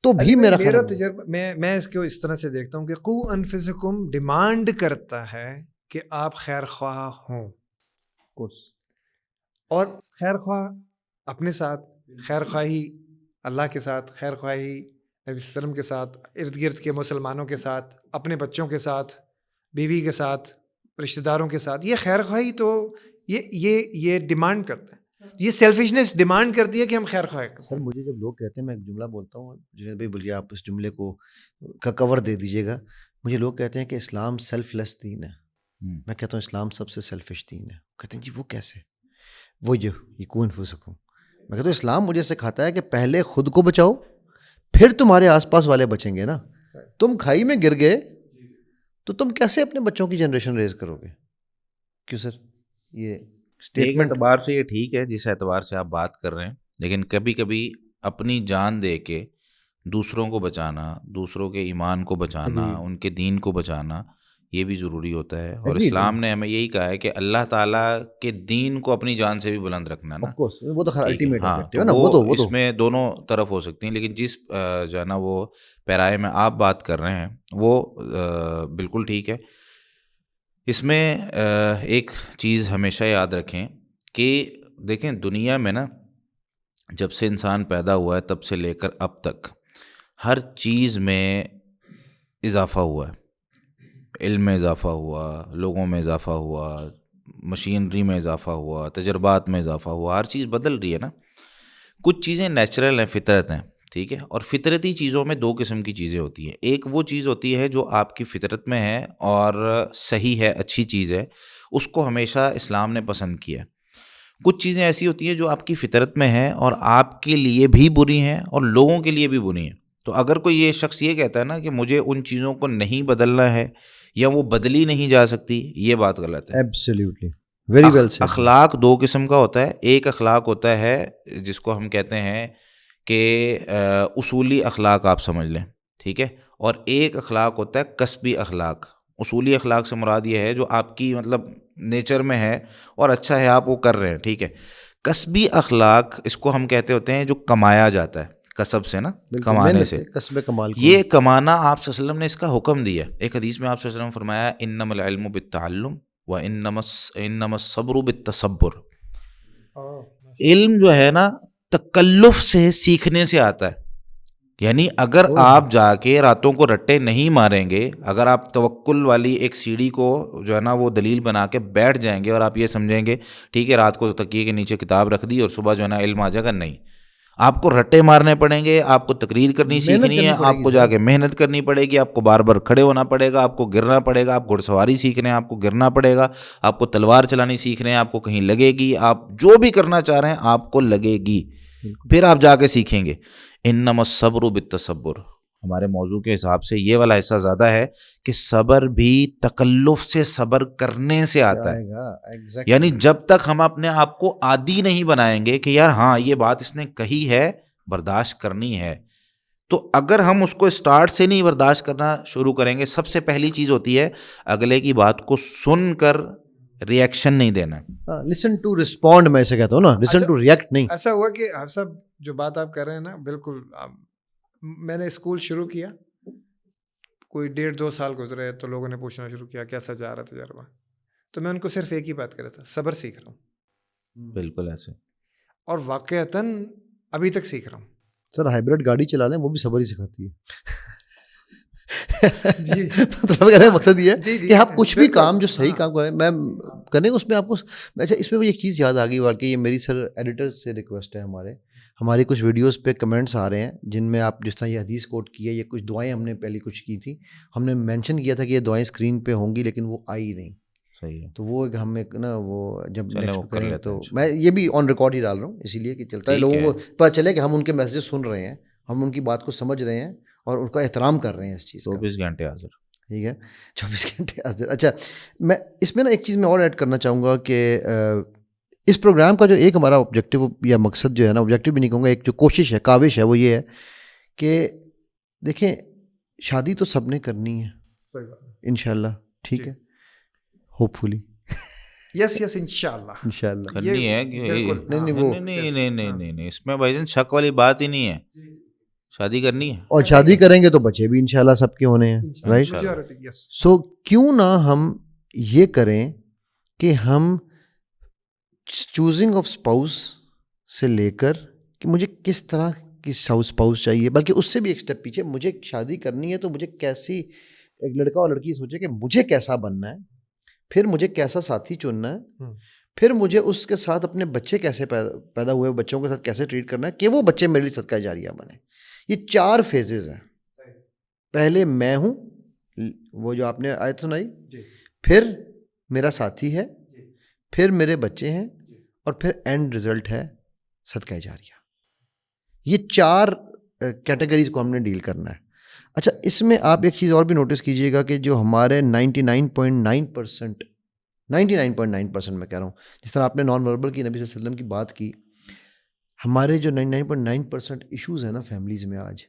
تو بھی میرا میرا خیال. تجربہ میں اس کو اس طرح سے دیکھتا ہوں کہ قو انفسکم ڈیمانڈ کرتا ہے کہ آپ خیر خواہ ہوں، اور خیر خواہ اپنے ساتھ، خیر خواہی اللہ کے ساتھ، خیر خواہی نبی صلی اللہ علیہ وسلم کے ساتھ، ارد گرد کے مسلمانوں کے ساتھ، اپنے بچوں کے ساتھ، بیوی کے ساتھ، رشتہ داروں کے ساتھ. یہ خیر خواہی تو یہ ڈیمانڈ کرتا ہے، یہ سیلفشنس ڈیمانڈ کرتی ہے کہ ہم خیر خواہ کریں. سر مجھے جب لوگ کہتے ہیں، میں ایک جملہ بولتا ہوں، جنید بھائی بولیے، آپ اس جملے کو کا کور دے دیجیے گا. مجھے لوگ کہتے ہیں کہ اسلام سیلف لیس دین ہے. میں کہتا ہوں اسلام سب سے سیلفش دین ہے. کہتے ہیں جی وہ کیسے؟ وہ یہ کون انفسکم. میں کہتا ہوں اسلام مجھے سکھاتا ہے کہ پہلے خود کو بچاؤ، پھر تمہارے آس پاس والے بچیں گے نا. تم کھائی میں گر گئے تو تم کیسے اپنے بچوں کی جنریشن ریز کرو گے؟ کیوں سر؟ یہ ایک اعتبار سے یہ ٹھیک ہے جس اعتبار سے آپ بات کر رہے ہیں، لیکن کبھی کبھی اپنی جان دے کے دوسروں کو بچانا، دوسروں کے ایمان کو بچانا، ان کے دین کو بچانا، یہ بھی ضروری ہوتا ہے. اور اسلام نے ہمیں یہی کہا ہے کہ اللہ تعالیٰ کے دین کو اپنی جان سے بھی بلند رکھنا نا. وہ تو خیر الٹیمیٹ ہاں، آبجیکٹیو ہے نا. وہ تو اس میں دونوں طرف ہو سکتی ہیں، لیکن جس جو ہے نا وہ پیرائے میں آپ بات کر رہے ہیں وہ بالکل ٹھیک ہے. اس میں ایک چیز ہمیشہ یاد رکھیں کہ دیکھیں دنیا میں نا جب سے انسان پیدا ہوا ہے تب سے لے کر اب تک ہر چیز میں اضافہ ہوا ہے. علم میں اضافہ ہوا، لوگوں میں اضافہ ہوا، مشینری میں اضافہ ہوا، تجربات میں اضافہ ہوا. ہر چیز بدل رہی ہے نا. کچھ چیزیں نیچرل ہیں، فطرت ہیں، ٹھیک ہے. اور فطرتی چیزوں میں دو قسم کی چیزیں ہوتی ہیں. ایک وہ چیز ہوتی ہے جو آپ کی فطرت میں ہے اور صحیح ہے، اچھی چیز ہے، اس کو ہمیشہ اسلام نے پسند کیا. کچھ چیزیں ایسی ہوتی ہیں جو آپ کی فطرت میں ہیں اور آپ کے لیے بھی بری ہیں اور لوگوں کے لیے بھی بری ہیں. تو اگر کوئی یہ شخص یہ کہتا ہے نا کہ مجھے ان چیزوں کو نہیں بدلنا ہے یا وہ بدلی نہیں جا سکتی، یہ بات غلط ہے. Absolutely very well said. اخلاق دو قسم کا ہوتا ہے. ایک اخلاق ہوتا ہے جس کو ہم کہتے ہیں کہ اصولی اخلاق آپ سمجھ لیں، ٹھیک ہے. اور ایک اخلاق ہوتا ہے کسبی اخلاق. اصولی اخلاق سے مراد یہ ہے جو آپ کی مطلب نیچر میں ہے اور اچھا ہے، آپ وہ کر رہے ہیں، ٹھیک ہے. کسبی اخلاق اس کو ہم کہتے ہوتے ہیں جو کمایا جاتا ہے، کسب سے نا، کمانے سے. کسب کمال یہ کمانا آپ صلی اللہ علیہ وسلم نے اس کا حکم دیا. ایک حدیث میں آپ صلی اللہ علیہ وسلم فرمایا انما العلم بالتعلم وانما الصبر بالتصبر. علم جو ہے نا تکلف سے سیکھنے سے آتا ہے. یعنی اگر آپ جا کے راتوں کو رٹے نہیں ماریں گے، اگر آپ توکل والی ایک سیڑھی کو جو ہے نا وہ دلیل بنا کے بیٹھ جائیں گے اور آپ یہ سمجھیں گے ٹھیک ہے رات کو تکیے کے نیچے کتاب رکھ دی اور صبح جو ہے نا علم آ جائے گا، نہیں. آپ کو رٹے مارنے پڑیں گے، آپ کو تقریر کرنی سیکھنی ہے، آپ کو جا کے محنت کرنی پڑے گی، آپ کو بار بار کھڑے ہونا پڑے گا، آپ کو گرنا پڑے گا. آپ گھڑ سواری سیکھ رہے ہیں، آپ کو گرنا پڑے گا. آپ کو تلوار چلانی سیکھ رہے ہیں، آپ کو کہیں لگے گی. آپ جو بھی کرنا چاہ رہے ہیں آپ کو لگے گی، پھر آپ جا کے سیکھیں گے. انما الصبر بالتصبر. ہمارے موضوع کے حساب سے یہ والا حصہ زیادہ ہے کہ صبر بھی تکلف سے صبر کرنے سے آتا ہے. یعنی جب تک ہم اپنے آپ کو عادی نہیں بنائیں گے کہ یار ہاں یہ بات اس نے کہی ہے، برداشت کرنی ہے، تو اگر ہم اس کو اسٹارٹ سے نہیں برداشت کرنا شروع کریں گے. سب سے پہلی چیز ہوتی ہے اگلے کی بات کو سن کر ریئیکشن نہیں دینا. لسن ٹو رسپونڈ، میں اسے کہتا ہوں نا، لسن ٹو ریئیکٹ نہیں. ایسا ہوا کہ آپ صاحب جو بات آپ کر رہے ہیں نا بالکل، میں نے اسکول شروع کیا، کوئی 1.5-2 سال گزرے تو لوگوں نے پوچھنا شروع کیا کیسا جا رہا تجربہ. تو میں ان کو صرف ایک ہی بات کر رہا تھا، صبر سیکھ رہا ہوں. بالکل ایسے. اور واقعتاً ابھی تک سیکھ رہا ہوں. سر ہائیبرڈ گاڑی چلا لیں وہ بھی صبر ہی سکھاتی ہے. جی مطلب مقصد یہ ہے کہ آپ کچھ بھی کام جو صحیح ہاں. کام کریں میں کرنے اس میں آپ کو. اچھا اس میں بھی ایک چیز یاد آ گئی واقعی، یہ میری سر ایڈیٹر سے ریکویسٹ ہے. ہماری کچھ ویڈیوز پہ کمنٹس آ رہے ہیں جن میں آپ جس طرح یہ حدیث کوٹ کی ہے، یہ کچھ دعائیں ہم نے پہلے کچھ کی تھی، ہم نے مینشن کیا تھا کہ یہ دعائیں اسکرین پہ ہوں گی لیکن وہ آئی نہیں. صحیح ہے. تو وہ ہم ایک نا وہ جب نیکسٹ کر کریں لیتے تو ہیں. میں یہ بھی آن ریکارڈ ہی ڈال رہا ہوں اسی لیے کہ چلتا ہے لوگوں کو پتہ چلے کہ ہم ان کے میسیج سن رہے ہیں، ہم ان کی بات کو سمجھ رہے ہیں اور ان کا احترام کر رہے ہیں اس چیز کا. 24 گھنٹے حاضر. ٹھیک ہے 24 گھنٹے حاضر. اچھا میں اس میں نا ایک چیز میں اور ایڈ کرنا چاہوں گا کہ اس پروگرام کا جو ایک ہمارا آبجیکٹیو یا مقصد جو ہے نا، آبجیکٹیو بھی نہیں کہوں گا، ایک جو کوشش ہے، کاوش ہے، وہ یہ ہے کہ دیکھیں شادی تو سب نے کرنی ہے انشاءاللہ، ٹھیک ہے. ہوپ فلی یس انشاءاللہ انشاءاللہ کرنی ہے کہ بالکل نہیں اس میں بھائی جان شک والی بات ہی نہیں ہے, شادی کرنی ہے. اور شادی کریں گے تو بچے بھی انشاءاللہ سب کے ہونے ہیں, رائٹ. سو کیوں نہ ہم یہ کریں کہ ہم چوزنگ آف اسپاؤس سے لے کر کہ مجھے کس طرح کی اسپاؤس چاہیے, بلکہ اس سے بھی ایک اسٹیپ پیچھے, مجھے شادی کرنی ہے تو مجھے کیسی, ایک لڑکا اور لڑکی سوچے کہ مجھے کیسا بننا ہے, پھر مجھے کیسا ساتھی چننا ہے, پھر مجھے اس کے ساتھ اپنے بچے کیسے پیدا ہوئے بچوں کے ساتھ کیسے ٹریٹ کرنا ہے کہ وہ بچے میرے لیے صدقہ جاریہ بنے. یہ 4 فیزز ہیں. پہلے میں ہوں, وہ جو آپ نے آیت سنائی, پھر میرا ساتھی ہے, پھر میرے بچے ہیں, اور پھر اینڈ ریزلٹ ہے صدقہ جاریہ. یہ 4 کیٹیگریز کو ہم نے ڈیل کرنا ہے. اچھا, اس میں آپ ایک چیز اور بھی نوٹس کیجئے گا کہ جو ہمارے 99.9% میں کہہ رہا ہوں, جس طرح آپ نے نان وربل کی نبی صلی اللہ علیہ وسلم کی بات کی, ہمارے جو 99.9% ایشوز ہیں نا فیملیز میں آج,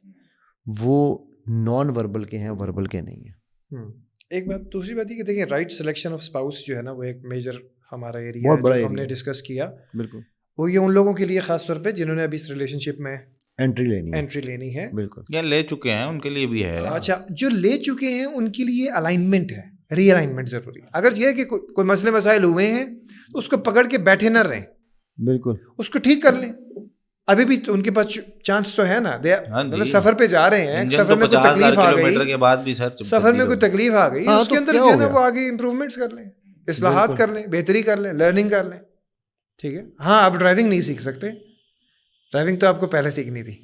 وہ نان وربل کے ہیں, وربل کے نہیں ہیں. ایک بات, دوسری بات یہ کہ دیکھیں رائٹ سلیکشن آف اسپاؤس جو ہے نا, وہ ایک میجر ہمارا ایریا بہت بڑا ہے جو ہم نے area ہے. ڈسکس کیا. بالکل, وہ یہ ان لوگوں کے لیے خاص طور پہ جنہوں نے ابھی اس ریلیشن شپ میں انٹری لینی ہے. بالکل, یا لے چکے ہیں ان کے لیے بھی ہے. اچھا, جو لے چکے ہیں ان کے لیے الائنمنٹ ہے, ری الائنمنٹ ضروری ہے. اگر یہ ہے کہ کوئی مسئلے مسائل ہوئے ہیں تو اس کو پکڑ کے بیٹھے نہ رہیں, بالکل اس کو ٹھیک کر لیں. ابھی بھی ان کے پاس چانس تو ہے نا, مطلب سفر پہ جا رہے ہیں, سفر میں کوئی تکلیف آ گئی, کے بعد بھی سفر میں کوئی تکلیف آ گئی, اس کے اندر جو ہے نا وہ آگے امپروومنٹس کر لیں, اصلاحات کر لیں, بہتری کر لیں, لرننگ کر لیں. ٹھیک ہے. ہاں, آپ ڈرائیونگ نہیں سیکھ سکتے, ڈرائیونگ تو آپ کو پہلے سیکھنی تھی.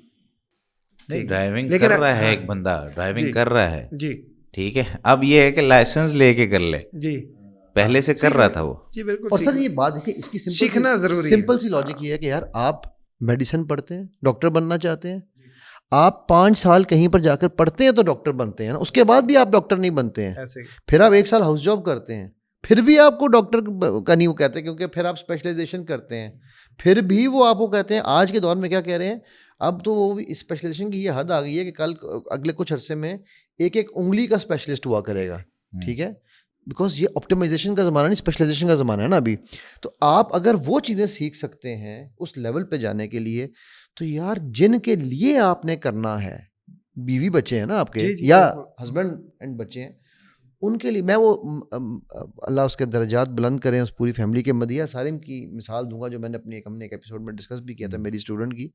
ڈرائیونگ کر رہا ہے ایک بندہ, ڈرائیونگ کر رہا ہے, جی ٹھیک ہے, اب یہ ہے کہ لائسنس لے کے کر لے, جی پہلے سے کر رہا تھا وہ. جی بالکل. اور سر یہ بات ہے کہ اس کی سیکھنا ضروری ہے. سمپل سی لاجک یہ ہے کہ یار آپ میڈیسن پڑھتے ہیں, ڈاکٹر بننا چاہتے ہیں, آپ 5 سال کہیں پر جا کر پڑھتے ہیں تو ڈاکٹر بنتے ہیں نا, اس کے بعد بھی آپ ڈاکٹر نہیں بنتے ہیں. پھر آپ 1 سال ہاؤس جاب کرتے ہیں, پھر بھی آپ کو ڈاکٹر کا نہیں وہ کہتے ہیں, کیونکہ پھر آپ اسپیشلائزیشن کرتے ہیں, پھر بھی وہ آپ کو کہتے ہیں. آج کے دور میں کیا کہہ رہے ہیں, اب تو وہ اسپیشلائزیشن کی یہ حد آ گئی ہے کہ کل اگلے کچھ عرصے میں ایک انگلی کا اسپیشلسٹ ہوا کرے گا. ٹھیک ہے, بیکاز یہ آپٹیمائزیشن کا زمانہ نہیں, اسپیشلائزیشن کا زمانہ ہے نا ابھی. تو آپ اگر وہ چیزیں سیکھ سکتے ہیں اس لیول پہ جانے کے لیے, تو یار جن کے لیے آپ نے کرنا ہے, بیوی بچے ہیں نا آپ کے, یا ہسبینڈ اینڈ بچے ہیں, ان کے لیے میں وہ اللہ اس کے درجات بلند کریں اس پوری فیملی کے. مدیحہ سالم کی مثال دوں گا, جو میں نے ہم نے ایک ایپیسوڈ میں ڈسکس بھی کیا تھا میری اسٹوڈنٹ کی,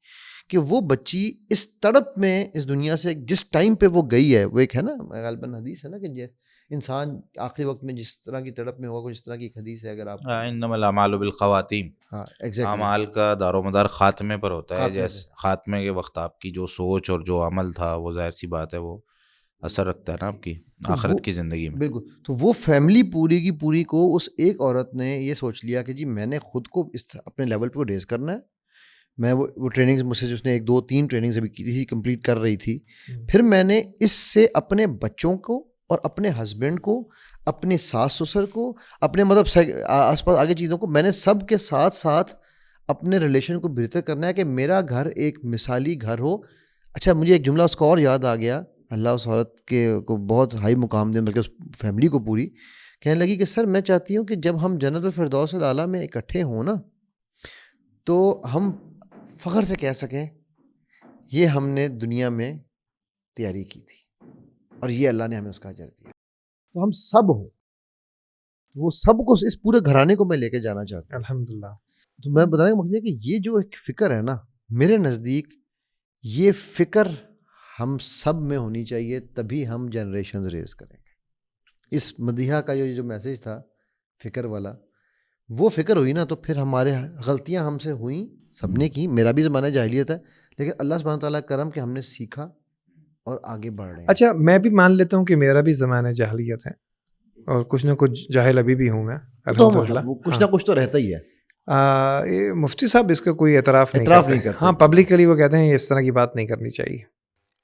کہ وہ بچی اس تڑپ میں اس دنیا سے جس ٹائم پہ وہ گئی ہے, وہ ایک ہے نا غالباً حدیث ہے نا کہ انسان آخری وقت میں جس طرح کی تڑپ میں ہوگا, جس طرح کی ایک حدیث ہے, اگر آپ انما الاعمال بالخواتیم, ہاں ایگزیکٹلی, اعمال کا دار و مدار خاتمے پر ہوتا ہے. جیسے خاتمے کے وقت آپ کی جو سوچ اور جو عمل تھا وہ ظاہر سی بات ہے وہ اثر رکھتا ہے نا آپ کی آخرت کی زندگی میں. بالکل. تو وہ فیملی پوری کی پوری کو اس ایک عورت نے یہ سوچ لیا کہ جی میں نے خود کو اس اپنے لیول پہ ریز کرنا ہے. میں وہ ٹریننگز مجھ سے, اس نے 1 2 3 ٹریننگز ابھی کی تھی, کمپلیٹ کر رہی تھی. پھر میں نے اس سے اپنے بچوں کو اور اپنے ہسبینڈ کو, اپنے ساس سسر کو, اپنے مطلب آس پاس آگے چیزوں کو, میں نے سب کے ساتھ ساتھ اپنے ریلیشن کو بہتر کرنا ہے کہ میرا گھر ایک مثالی گھر ہو. اچھا, مجھے ایک جملہ اس کا اور یاد آ گیا, اللہ اس عورت کے کو بہت ہائی مقام دیں, بلکہ اس فیملی کو پوری, کہنے لگی کہ سر میں چاہتی ہوں کہ جب ہم جنت الفردوس الاعلیٰ میں اکٹھے ہوں نا, تو ہم فخر سے کہہ سکیں یہ ہم نے دنیا میں تیاری کی تھی اور یہ اللہ نے ہمیں اس کا اجر دیا. تو ہم سب ہوں, وہ سب کو, اس پورے گھرانے کو میں لے کے جانا چاہتا ہوں الحمدللہ. تو میں بتانے کا مقصد ہے کہ یہ جو ایک فکر ہے نا, میرے نزدیک یہ فکر ہم سب میں ہونی چاہیے, تبھی ہم جنریشنز ریز کریں گے. اس مدیحہ کا جو میسج تھا فکر والا, وہ فکر ہوئی نا, تو پھر ہمارے غلطیاں ہم سے ہوئیں, سب نے کی, میرا بھی زمانہ جاہلیت ہے, لیکن اللہ سبحانہ تعالیٰ کرم کہ ہم نے سیکھا اور آگے بڑھ رہے ہیں. اچھا, میں بھی مان لیتا ہوں کہ میرا بھی زمانہ جاہلیت ہے, اور کچھ نہ کچھ جاہل ابھی بھی ہوں میں, الحمدللہ. وہ کچھ نہ کچھ تو رہتا ہی ہے. یہ مفتی صاحب اس کا کوئی اعتراف نہیں کرتے. ہاں, پبلکلی وہ کہتے ہیں اس طرح کی بات نہیں کرنی چاہیے.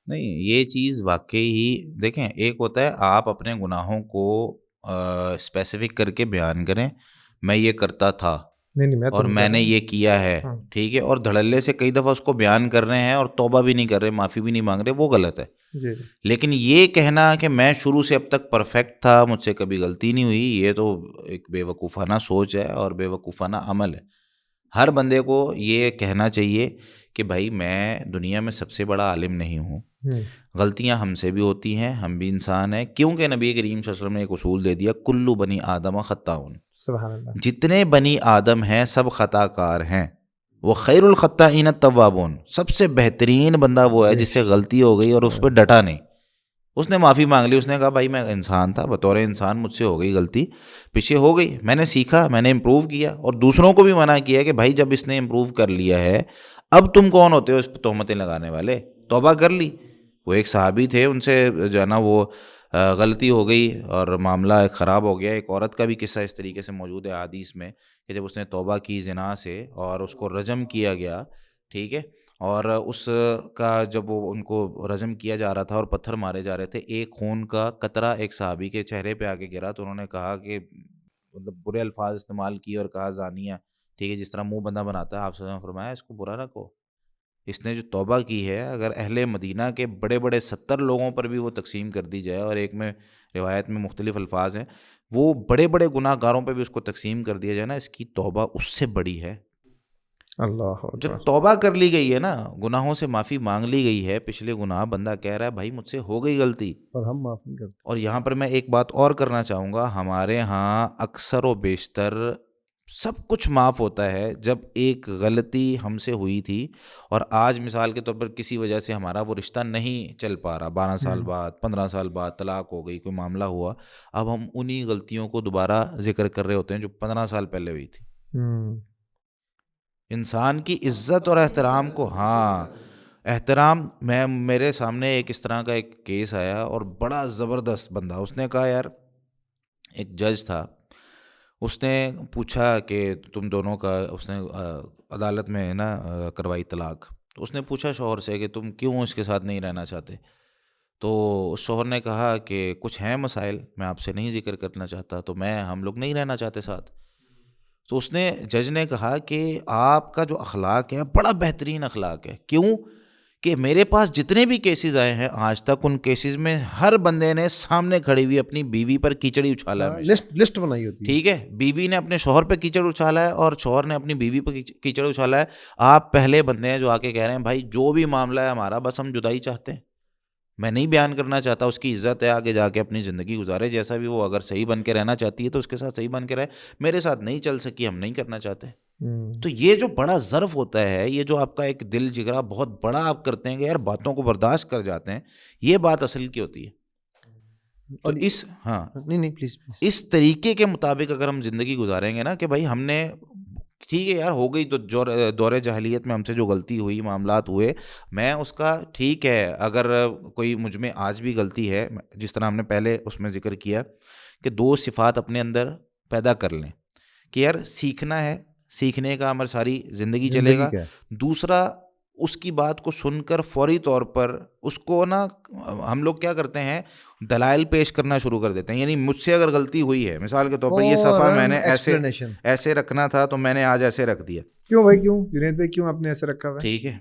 نہیں, یہ چیز واقعی ہی دیکھیں, ایک ہوتا ہے آپ اپنے گناہوں کو اسپیسیفک کر کے بیان کریں, میں یہ کرتا تھا, نہیں میں اور میں نے یہ کیا ہے, ٹھیک ہے, اور دھڑلے سے کئی دفعہ اس کو بیان کر رہے ہیں اور توبہ بھی نہیں کر رہے, معافی بھی نہیں مانگ رہے, وہ غلط ہے. لیکن یہ کہنا کہ میں شروع سے اب تک پرفیکٹ تھا, مجھ سے کبھی غلطی نہیں ہوئی, یہ تو ایک بے وقوفانہ سوچ ہے اور بے وقوفانہ عمل ہے. ہر بندے کو یہ کہنا چاہیے کہ بھائی میں دنیا میں سب سے بڑا عالم نہیں ہوں, غلطیاں ہم سے بھی ہوتی ہیں, ہم بھی انسان ہیں, کیونکہ نبی کریم صلی اللہ علیہ وسلم نے ایک اصول دے دیا, کلو بنی آدم خطاؤن, جتنے بنی آدم ہیں سب خطا کار ہیں, وہ خیر الخطائین التوابون, سب سے بہترین بندہ وہ ہے جس سے غلطی ہو گئی اور اس پہ ڈٹا نہیں, اس نے معافی مانگ لی, اس نے کہا بھائی میں انسان تھا, بطور انسان مجھ سے ہو گئی غلطی, پیچھے ہو گئی, میں نے سیکھا, میں نے امپروو کیا, اور دوسروں کو بھی منع کیا کہ بھائی جب اس نے امپروو کر لیا ہے اب تم کون ہوتے ہو اس پہ تہمتیں لگانے والے, توبہ کر لی. وہ ایک صحابی تھے, ان سے جو ہے نا وہ غلطی ہو گئی اور معاملہ خراب ہو گیا. ایک عورت کا بھی قصہ اس طریقے سے موجود ہے حدیث میں کہ جب اس نے توبہ کی زنا سے اور اس کو رجم کیا گیا, ٹھیک ہے, اور اس کا جب وہ ان کو رجم کیا جا رہا تھا اور پتھر مارے جا رہے تھے, ایک خون کا قطرہ ایک صحابی کے چہرے پہ آ کے گرا, تو انہوں نے کہا کہ مطلب برے الفاظ استعمال کیے اور کہا زانیہ, ٹھیک ہے, جس طرح منہ بندہ بناتا ہے. آپ نے فرمایا اس کو برا رکھو, اس نے جو توبہ کی ہے اگر اہل مدینہ کے بڑے بڑے 70 لوگوں پر بھی وہ تقسیم کر دی جائے, اور ایک میں روایت میں مختلف الفاظ ہیں, وہ بڑے بڑے گناہ گاروں پہ بھی اس کو تقسیم کر دیا جائے نا, اس کی توبہ اس سے بڑی ہے. اللہ جب توبہ کر لی گئی ہے نا, گناہوں سے معافی مانگ لی گئی ہے, پچھلے گناہ, بندہ کہہ رہا ہے بھائی مجھ سے ہو گئی غلطی, اور ہم معاف نہیں کرتے. اور یہاں پر میں ایک بات اور کرنا چاہوں گا, ہمارے ہاں اکثر و بیشتر سب کچھ معاف ہوتا ہے جب ایک غلطی ہم سے ہوئی تھی اور آج مثال کے طور پر کسی وجہ سے ہمارا وہ رشتہ نہیں چل پا رہا, 12 سال بعد 15 سال بعد طلاق ہو گئی, کوئی معاملہ ہوا, اب ہم انہی غلطیوں کو دوبارہ ذکر کر رہے ہوتے ہیں جو 15 سال پہلے ہوئی تھی. انسان کی عزت اور احترام کو, ہاں احترام, میں میرے سامنے ایک اس طرح کا ایک کیس آیا اور بڑا زبردست بندہ, اس نے کہا یار, ایک جج تھا, اس نے پوچھا کہ تم دونوں کا, اس نے عدالت میں نا کروائی طلاق, تو اس نے پوچھا شوہر سے کہ تم کیوں اس کے ساتھ نہیں رہنا چاہتے, تو اس شوہر نے کہا کہ کچھ ہیں مسائل, میں آپ سے نہیں ذکر کرنا چاہتا, تو ہم لوگ نہیں رہنا چاہتے ساتھ. تو اس نے, جج نے کہا کہ آپ کا جو اخلاق ہے بڑا بہترین اخلاق ہے, کیوں کہ میرے پاس جتنے بھی کیسز آئے ہیں آج تک, ان کیسز میں ہر بندے نے سامنے کھڑی ہوئی اپنی بیوی پر کیچڑی اچھالا ہے, لسٹ بنائی ہوتی ہے, ٹھیک ہے, بیوی نے اپنے شوہر پہ کیچڑ اچھالا ہے اور شوہر نے اپنی بیوی پہ کیچڑ اچھالا ہے. آپ پہلے بندے ہیں جو آ کے کہہ رہے ہیں بھائی جو بھی معاملہ ہے ہمارا, بس ہم جدائی چاہتے ہیں, میں نہیں بیان کرنا چاہتا, اس کی عزت ہے, آگے جا کے اپنی زندگی گزارے جیسا بھی وہ, اگر صحیح بن کے رہنا چاہتی ہے تو اس کے ساتھ صحیح بن کے رہے, میرے ساتھ نہیں چل سکی, ہم نہیں کرنا چاہتے. تو یہ جو بڑا ظرف ہوتا ہے, یہ جو آپ کا ایک دل جگرا بہت بڑا آپ کرتے ہیں کہ یار باتوں کو برداشت کر جاتے ہیں, یہ بات اصل کی ہوتی ہے. تو اس, ہاں نہیں پلیز, اس طریقے کے مطابق اگر ہم زندگی گزاریں گے نا کہ بھائی ہم نے, ٹھیک ہے یار ہو گئی, تو دور جاہلیت میں ہم سے جو غلطی ہوئی, معاملات ہوئے, میں اس کا, ٹھیک ہے, اگر کوئی مجھ میں آج بھی غلطی ہے, جس طرح ہم نے پہلے اس میں ذکر کیا کہ 2 صفات اپنے اندر پیدا کر لیں کہ یار سیکھنا ہے, سیکھنے کا ہماری ساری زندگی چلے گا. دوسرا, اس کی بات کو سن کر فوری طور پر اس کو نا, ہم لوگ کیا کرتے ہیں, دلائل پیش کرنا شروع کر دیتے ہیں. یعنی مجھ سے اگر غلطی ہوئی ہے, مثال کے طور پر یہ صفحہ میں نے ایسے رکھنا تھا تو میں نے آج ایسے رکھ دیا. کیوں بھائی, کیوں جنید بھائی, کیوں آپ نے ایسے رکھا ہوا ہے؟ ٹھیک ہے,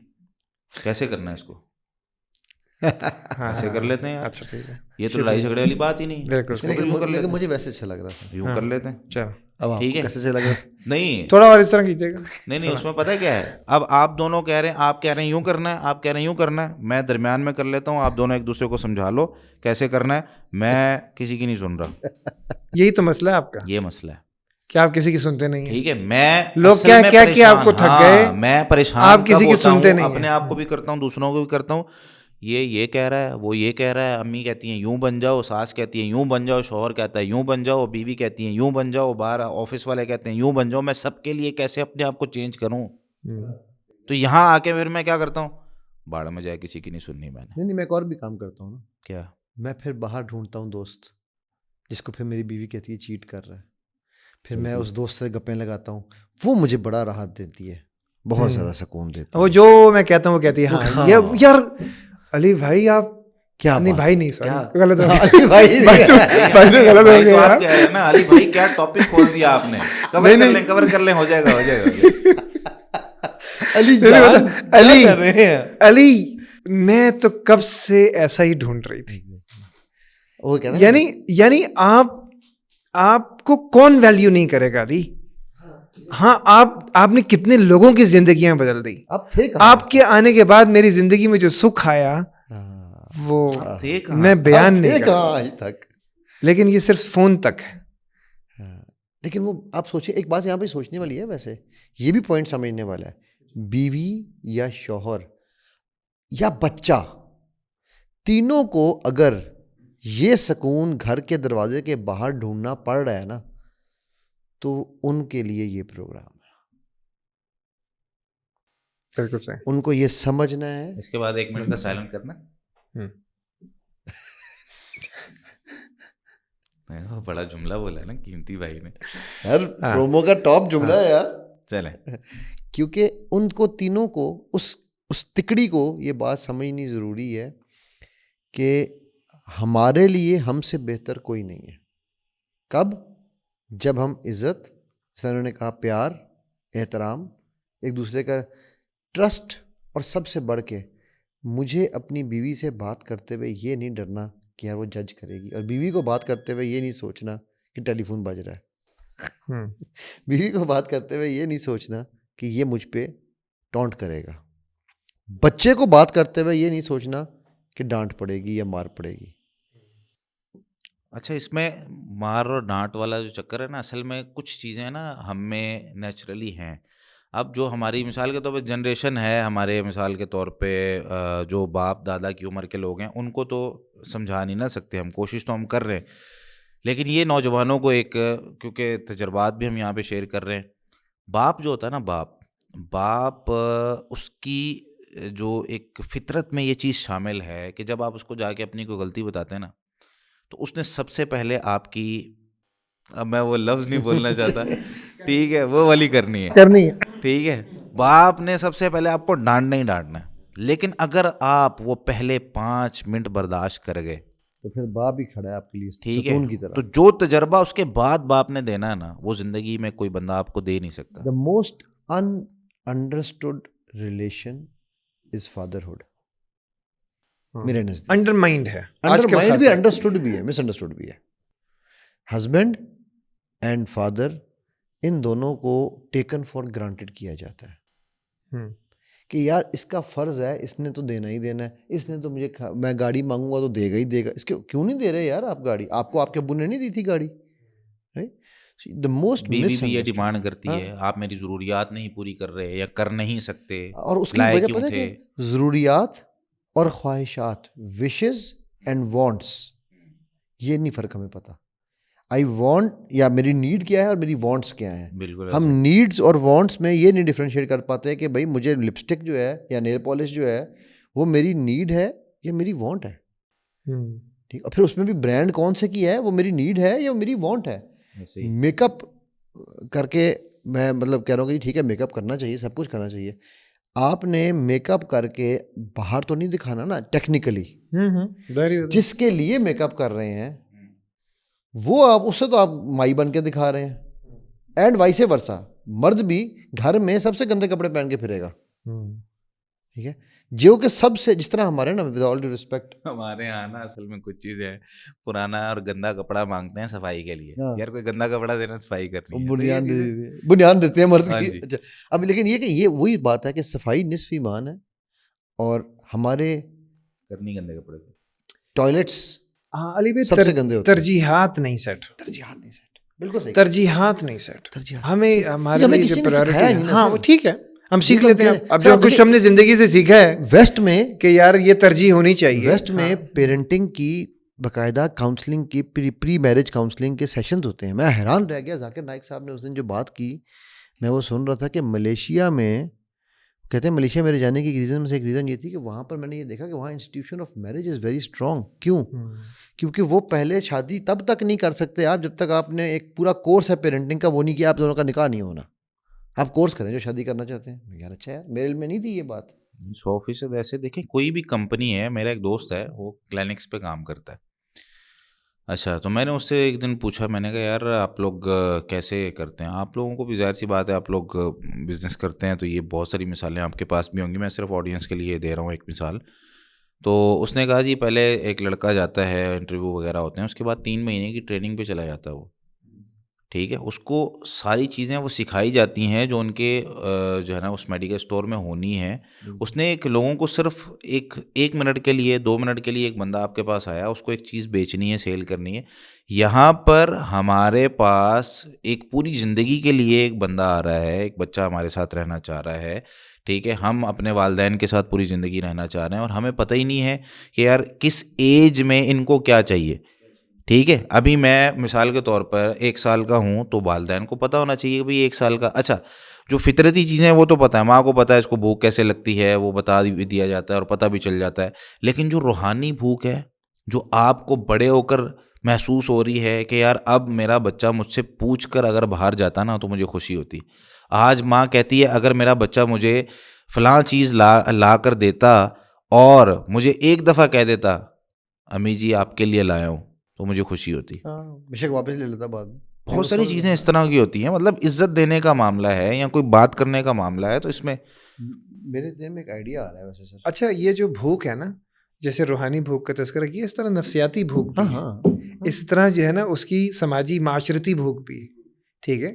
کیسے کرنا ہے اس کو, ایسے کر لیتے ہیں. اچھا ٹھیک ہے, یہ تو لڑائی جھگڑے والی بات ہی نہیں, لیکن مجھے ویسے اچھا لگ رہا تھا, یوں کر لیتے ہیں. چلو ٹھیک ہے, کیسے اچھا لگ رہا, نہیں تھوڑا اور اس طرح کیجیے گا. نہیں, اس میں پتہ کیا ہے, اب آپ دونوں کہہ رہے ہیں, آپ کہہ رہے ہیں یوں کرنا ہے, آپ کہہ رہے ہیں یوں کرنا ہے, میں درمیان میں کر لیتا ہوں, آپ دونوں ایک دوسرے کو سمجھا لو کیسے کرنا ہے, میں کسی کی نہیں سن رہا. یہی تو مسئلہ ہے آپ کا, یہ مسئلہ ہے کہ آپ کسی کی سنتے نہیں ہیں. ٹھیک ہے, میں لوگ کیا کہ آپ کو تھک گئے, میں پریشان, آپ کسی کی سنتے نہیں ہیں. اپنے آپ کو بھی کرتا ہوں, دوسروں کو بھی کرتا ہوں. یہ کہہ رہا ہے, وہ یہ کہہ رہا ہے, امی کہتی ہیں یوں بن جاؤ, ساس کہتی ہے یوں بن جاؤ, شوہر کہتا ہے یوں بن جاؤ, بیوی کہتی ہیں یوں بن جاؤ, باہر آفس والے کہتے ہیں یوں بن جاؤ. میں سب کے لیے کیسے اپنے آپ کو چینج کروں؟ تو یہاں آ کے پھر میں کیا کرتا ہوں, باڑ میں جائے, کسی کی نہیں سننی میں نے. نہیں, میں ایک اور بھی کام کرتا ہوں نا. کیا؟ میں پھر باہر ڈھونڈتا ہوں دوست جس کو پھر میری بیوی کہتی ہے چیٹ کر رہا ہے, پھر میں اس دوست سے گپیں لگاتا ہوں, وہ مجھے بڑا راحت دیتی ہے, بہت زیادہ سکون دیتی ہے. وہ جو میں کہتا ہوں وہ کہتی ہے ہاں یار علی بھائی آپ کیا نہیں بھائی نہیں کیا؟ سوری غلط ہو گیا علی بھائی بھائی تو غلط ہو بھائی تو گیا آپ کہہ رہے ہیں نا علی بھائی کیا ٹاپک کھول دیا آپ نے. کور کر لیں ہو جائے گا. علی نہیں جان بتا علی کیا کر رہے ہیں علی میں تو کب سے ایسا ہی ڈھونڈ رہی تھی. وہ کہہ رہے ہیں یعنی آپ کو کون ویلیو نہیں کرے گا علی. ہاں آپ نے کتنے لوگوں کی زندگیاں بدل دی. اب تھے کہاں آپ کے آنے کے بعد میری زندگی میں جو سکھ آیا وہ میں بیان نہیں کر کہاں آج تک. لیکن یہ صرف فون تک ہے. لیکن وہ آپ سوچیں ایک بات یہاں پہ سوچنے والی ہے, ویسے یہ بھی پوائنٹ سمجھنے والا ہے. بیوی یا شوہر یا بچہ, تینوں کو اگر یہ سکون گھر کے دروازے کے باہر ڈھونڈنا پڑ رہا ہے نا, تو ان کے لیے یہ پروگرام ہے. بالکل صحیح. ان کو یہ سمجھنا ہے. اس کے بعد 1 منٹ کا سائلنٹ کرنا. بڑا جملہ بولا ہے نا قیمتی بھائی نے. ہر پرومو کا ٹاپ جملہ ہے یار. چلیں, کیونکہ ان کو تینوں کو اس تکڑی کو یہ بات سمجھنی ضروری ہے کہ ہمارے لیے ہم سے بہتر کوئی نہیں ہے. کب؟ جب ہم عزت, جیسے انہوں نے کہا, پیار, احترام, ایک دوسرے کا ٹرسٹ, اور سب سے بڑھ کے مجھے اپنی بیوی سے بات کرتے ہوئے یہ نہیں ڈرنا کہ یار وہ جج کرے گی, اور بیوی کو بات کرتے ہوئے یہ نہیں سوچنا کہ ٹیلی فون بج رہا ہے. بیوی کو بات کرتے ہوئے یہ نہیں سوچنا کہ یہ مجھ پہ ٹونٹ کرے گا. بچے کو بات کرتے ہوئے یہ نہیں سوچنا کہ ڈانٹ پڑے گی یا مار پڑے گی. اچھا اس میں مار اور ڈانٹ والا جو چکر ہے نا, اصل میں کچھ چیزیں نا ہم میں نیچرلی ہیں. اب جو ہماری مثال کے طور پہ جنریشن ہے, ہمارے مثال کے طور پہ جو باپ دادا کی عمر کے لوگ ہیں, ان کو تو سمجھا نہیں نہ سکتے ہم, کوشش تو ہم کر رہے ہیں. لیکن یہ نوجوانوں کو ایک, کیونکہ تجربات بھی ہم یہاں پہ شیئر کر رہے ہیں. باپ جو ہوتا ہے نا, باپ اس کی جو ایک فطرت میں یہ چیز شامل ہے کہ جب آپ اس کو جا کے اپنی کوئی غلطی بتاتے ہیں نا, تو اس نے سب سے پہلے آپ کی, اب میں وہ لفظ نہیں بولنا چاہتا, ٹھیک ہے, وہ والی کرنی ہے, ٹھیک ہے. باپ نے سب سے پہلے آپ کو ڈانٹنا ہی ڈانٹنا ہے. لیکن اگر آپ وہ پہلے 5 منٹ برداشت کر گئے تو پھر باپ ہی کھڑا ہے آپ کے لیے ٹھیک ہے, ستون کی طرح. تو جو تجربہ اس کے بعد باپ نے دینا ہے نا, وہ زندگی میں کوئی بندہ آپ کو دے نہیں سکتا. The most ununderstood relation is fatherhood. میرے نزدیک انڈرمائنڈ ہے, انڈرمائنڈ بھی, انڈرسٹوڈ بھی ہے, مس انڈرسٹوڈ بھی ہے. ہسبینڈ اینڈ فادر, ان دونوں کو ٹیکن فار گرانٹیڈ کیا جاتا ہے کہ یار اس کا فرض ہے, اس نے تو دینا ہی دینا ہے, اس نے تو مجھے, میں گاڑی مانگوں گا تو دے گا ہی دے گا. اس کے کیوں نہیں دے رہے یار آپ گاڑی؟ آپ کو آپ کے ابو نے نہیں دی تھی گاڑی. دا موسٹ بیوی بھی یہ ڈیمانڈ کرتی ہے, آپ میری ضروریات نہیں پوری کر رہے یا کر نہیں سکتے, اور اس کی وجہ پتہ ہے کہ ضروریات اور خواہشات, وشز اینڈ وانٹس, یہ نہیں فرق ہمیں پتہ. آئی وانٹ, یا میری نیڈ کیا ہے اور میری وانٹس کیا ہیں. بالکل ہم نیڈز اور وانٹس میں یہ نہیں ڈفرینشیٹ کر پاتے کہ بھائی مجھے لپسٹک جو ہے یا نیل پالش جو ہے وہ میری نیڈ ہے یا میری وانٹ ہے. ٹھیک, اور پھر اس میں بھی برانڈ کون سے کی ہے, وہ میری نیڈ ہے یا میری وانٹ ہے. میک اپ کر کے میں مطلب کہہ رہا ہوں کہ ٹھیک ہے میک اپ کرنا چاہیے, سب کچھ کرنا چاہیے. آپ نے میک اپ کر کے باہر تو نہیں دکھانا نا ٹیکنیکلی. جس کے لیے میک اپ کر رہے ہیں وہ آپ اس سے تو آپ مائی بن کے دکھا رہے ہیں. اینڈ وائس ورسا, مرد بھی گھر میں سب سے گندے کپڑے پہن کے پھرے گا. ٹھیک ہے, جو کہ سب سے, جس طرح ہمارے نا ود آل ڈیو ریسپیکٹ, ہمارے یہاں نا اصل میں کچھ چیزیں پرانا اور گندا کپڑا مانگتے ہیں صفائی کے لیے. یار کوئی گندا کپڑا دینا صفائی کرنی ہے, بنیاد دیتے ہیں مرد کی. اب لیکن یہ کہ یہ وہی بات ہے کہ صفائی نصف ایمان ہے, اور ہمارے کرنی گندے کپڑے سے ٹوائلٹس علی بھائی سب سے گندے ہوتے ہیں. ترجیحات نہیں سیٹ, بالکل صحیح, ترجیحات نہیں سیٹ. ہمیں ہمارے لیے جو پرائورٹی ہے, ہاں وہ ٹھیک ہے, ہم سیکھ لیتے ہیں. اب جو کچھ ہم نے زندگی سے سیکھا ہے ویسٹ میں کہ یار یہ ترجیح ہونی چاہیے. ویسٹ میں پیرنٹنگ کی باقاعدہ کاؤنسلنگ کی, پری میرج کاؤنسلنگ کے سیشنز ہوتے ہیں. میں حیران رہ گیا, ذاکر نائک صاحب نے اس دن جو بات کی, میں وہ سن رہا تھا کہ ملیشیا میں, کہتے ہیں ملیشیا میرے جانے کی ریزن میں سے ایک ریزن یہ تھی کہ وہاں پر میں نے یہ دیکھا کہ وہاں institution of marriage is very strong. کیوں؟ کیونکہ وہ پہلے شادی تب تک نہیں کر سکتے آپ جب تک آپ نے ایک پورا کورس ہے پیرنٹنگ کا وہ نہیں کیا, آپ دونوں کا نکاح نہیں ہونا. آپ کورس کریں جو شادی کرنا چاہتے ہیں. یار اچھا یار, میرے علم میں نہیں تھی یہ بات. 100% ایسے دیکھیں کوئی بھی کمپنی ہے, میرا ایک دوست ہے وہ کلینکس پہ کام کرتا ہے. اچھا, تو میں نے اس سے ایک دن پوچھا, میں نے کہا یار آپ لوگ کیسے کرتے ہیں, آپ لوگوں کو بھی ظاہر سی بات ہے آپ لوگ بزنس کرتے ہیں تو یہ بہت ساری مثالیں آپ کے پاس بھی ہوں گی, میں صرف آڈینس کے لیے دے رہا ہوں ایک مثال. تو اس نے کہا جی پہلے ایک لڑکا جاتا ہے, انٹرویو وغیرہ ہوتے ہیں, اس کے بعد 3 مہینے کی ٹریننگ پہ چلا جاتا ہے وہ, ٹھیک ہے, اس کو ساری چیزیں وہ سکھائی جاتی ہیں جو ان کے جو ہے نا اس میڈیکل اسٹور میں ہونی ہے. اس نے ایک لوگوں کو صرف ایک منٹ کے لیے 2 منٹ کے لیے ایک بندہ آپ کے پاس آیا, اس کو ایک چیز بیچنی ہے, سیل کرنی ہے. یہاں پر ہمارے پاس ایک پوری زندگی کے لیے ایک بندہ آ رہا ہے, ایک بچہ ہمارے ساتھ رہنا چاہ رہا ہے, ٹھیک ہے, ہم اپنے والدین کے ساتھ پوری زندگی رہنا چاہ رہے ہیں اور ہمیں پتہ ہی نہیں ہے کہ یار کس ایج میں ان کو کیا چاہیے. ٹھیک ہے, ابھی میں مثال کے طور پر 1 سال کا ہوں تو والدین کو پتہ ہونا چاہیے کہ بھائی 1 سال کا, اچھا جو فطرتی چیزیں ہیں وہ تو پتہ ہے, ماں کو پتہ ہے اس کو بھوک کیسے لگتی ہے, وہ بتا بھی دیا جاتا ہے اور پتہ بھی چل جاتا ہے. لیکن جو روحانی بھوک ہے, جو آپ کو بڑے ہو کر محسوس ہو رہی ہے کہ یار اب میرا بچہ مجھ سے پوچھ کر اگر باہر جاتا نا تو مجھے خوشی ہوتی. آج ماں کہتی ہے اگر میرا بچہ مجھے فلاں چیز لا کر دیتا اور مجھے ایک دفعہ کہہ دیتا امی جی آپ کے لیے لایا ہوں تو مجھے خوشی ہوتی. بے شک واپس لے لیتا بعد میں. بہت ساری چیزیں اس طرح کی ہوتی ہیں, مطلب عزت دینے کا معاملہ ہے یا کوئی بات کرنے کا معاملہ ہے, تو اس میں میرے ذہن میں ایک آئیڈیا آ رہا ہے ویسے سر. اچھا یہ جو بھوک ہے نا, جیسے روحانی بھوک کا تذکرہ کیا, اس طرح نفسیاتی بھوک بھی ہے, اس طرح جو ہے نا اس کی سماجی معاشرتی بھوک بھی ہے, ٹھیک ہے,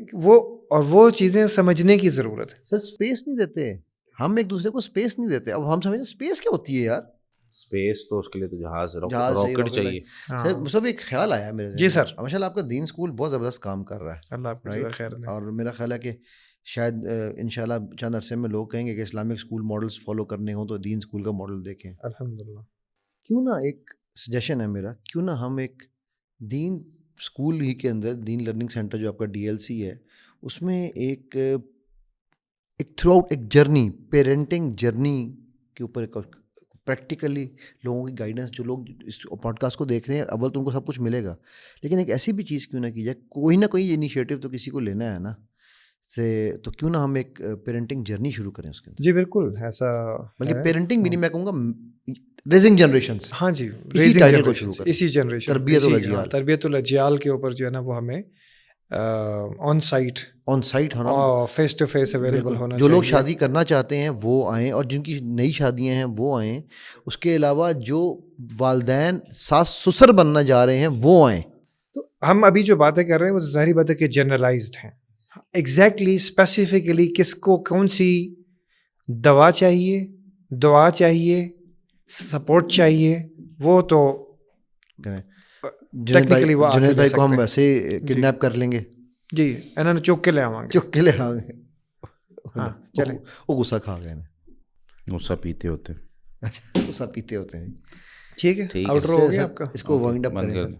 وہ چیزیں سمجھنے کی ضرورت ہے. سر اسپیس نہیں دیتے ہم ایک دوسرے کو, اسپیس نہیں دیتے. اب ہم سمجھیں اسپیس کیا ہوتی ہے یار, اسپیس تو اس کے لیے تو جہاز راکٹ چاہیے. سر سب ایک خیال آیا میرے ذہن. جی سر, ماشاء اللہ آپ کا دین اسکول بہت زبردست کام کر رہا ہے, اللہ آپ کو جزائے خیر دے. اور میرا خیال ہے کہ شاید انشاءاللہ چند عرصے میں لوگ کہیں گے کہ اسلامک اسکول ماڈلس فالو کرنے ہوں تو دین اسکول کا ماڈل دیکھیں. الحمدللہ. کیوں نہ ایک سجیشن ہے میرا, کیوں نہ ہم ایک دین اسکول ہی کے اندر, دین لرننگ سینٹر جو آپ کا DLC ہے, اس میں ایک تھرو آؤٹ ایک جرنی, پیرنٹنگ جرنی کے اوپر پریکٹیکلی لوگوں کی گائیڈنس, جو لوگ اس پوڈ کاسٹ کو دیکھ رہے ہیں اول تو ان کو سب کچھ ملے گا, لیکن ایک ایسی بھی چیز کیوں نہ کی جائے, کوئی نہ کوئی انیشیٹو تو کسی کو لینا ہے نا, تو کیوں نہ ہم ایک پیرنٹنگ جرنی شروع کریں اس کے اندر. جی بالکل ایسا, بلکہ پیرنٹنگ بھی نہیں, میں کہوں گا ریزنگ جنریشنز. ہاں جی, اسی ٹائٹل کو شروع کریں, اسی جنریشن, تربیت الاجیال کے اوپر جو ہے نا وہ ہمیں آن سائٹ ہونا, فیس ٹو فیس اویلیبل ہونا چاہیے. جو لوگ شادی کرنا چاہتے ہیں وہ آئیں, اور جن کی نئی شادیاں ہیں وہ آئیں. اس کے علاوہ جو والدین ساس سسر بننا جا رہے ہیں وہ آئیں. تو ہم ابھی جو باتیں کر رہے ہیں وہ ظاہری بات ہے کہ جنرلائزڈ ہیں. ایگزیکٹلی اسپیسیفکلی کس کو کون سی دوا چاہیے, سپورٹ چاہیے, وہ تو جنید بھائی کو ہم ویسے کڈنیپ کر لیں گے. جی انہوں نے چوک کے لے آویں گے. ہاں چلیں, وہ غصہ کھا گئے, غصہ پیتے ہوتے ہیں. اچھا غصہ پیتے ہوتے ہیں. ٹھیک ہے, آؤٹرو ہو گیا آپ کا, اس کو وائنڈ اپ کریں.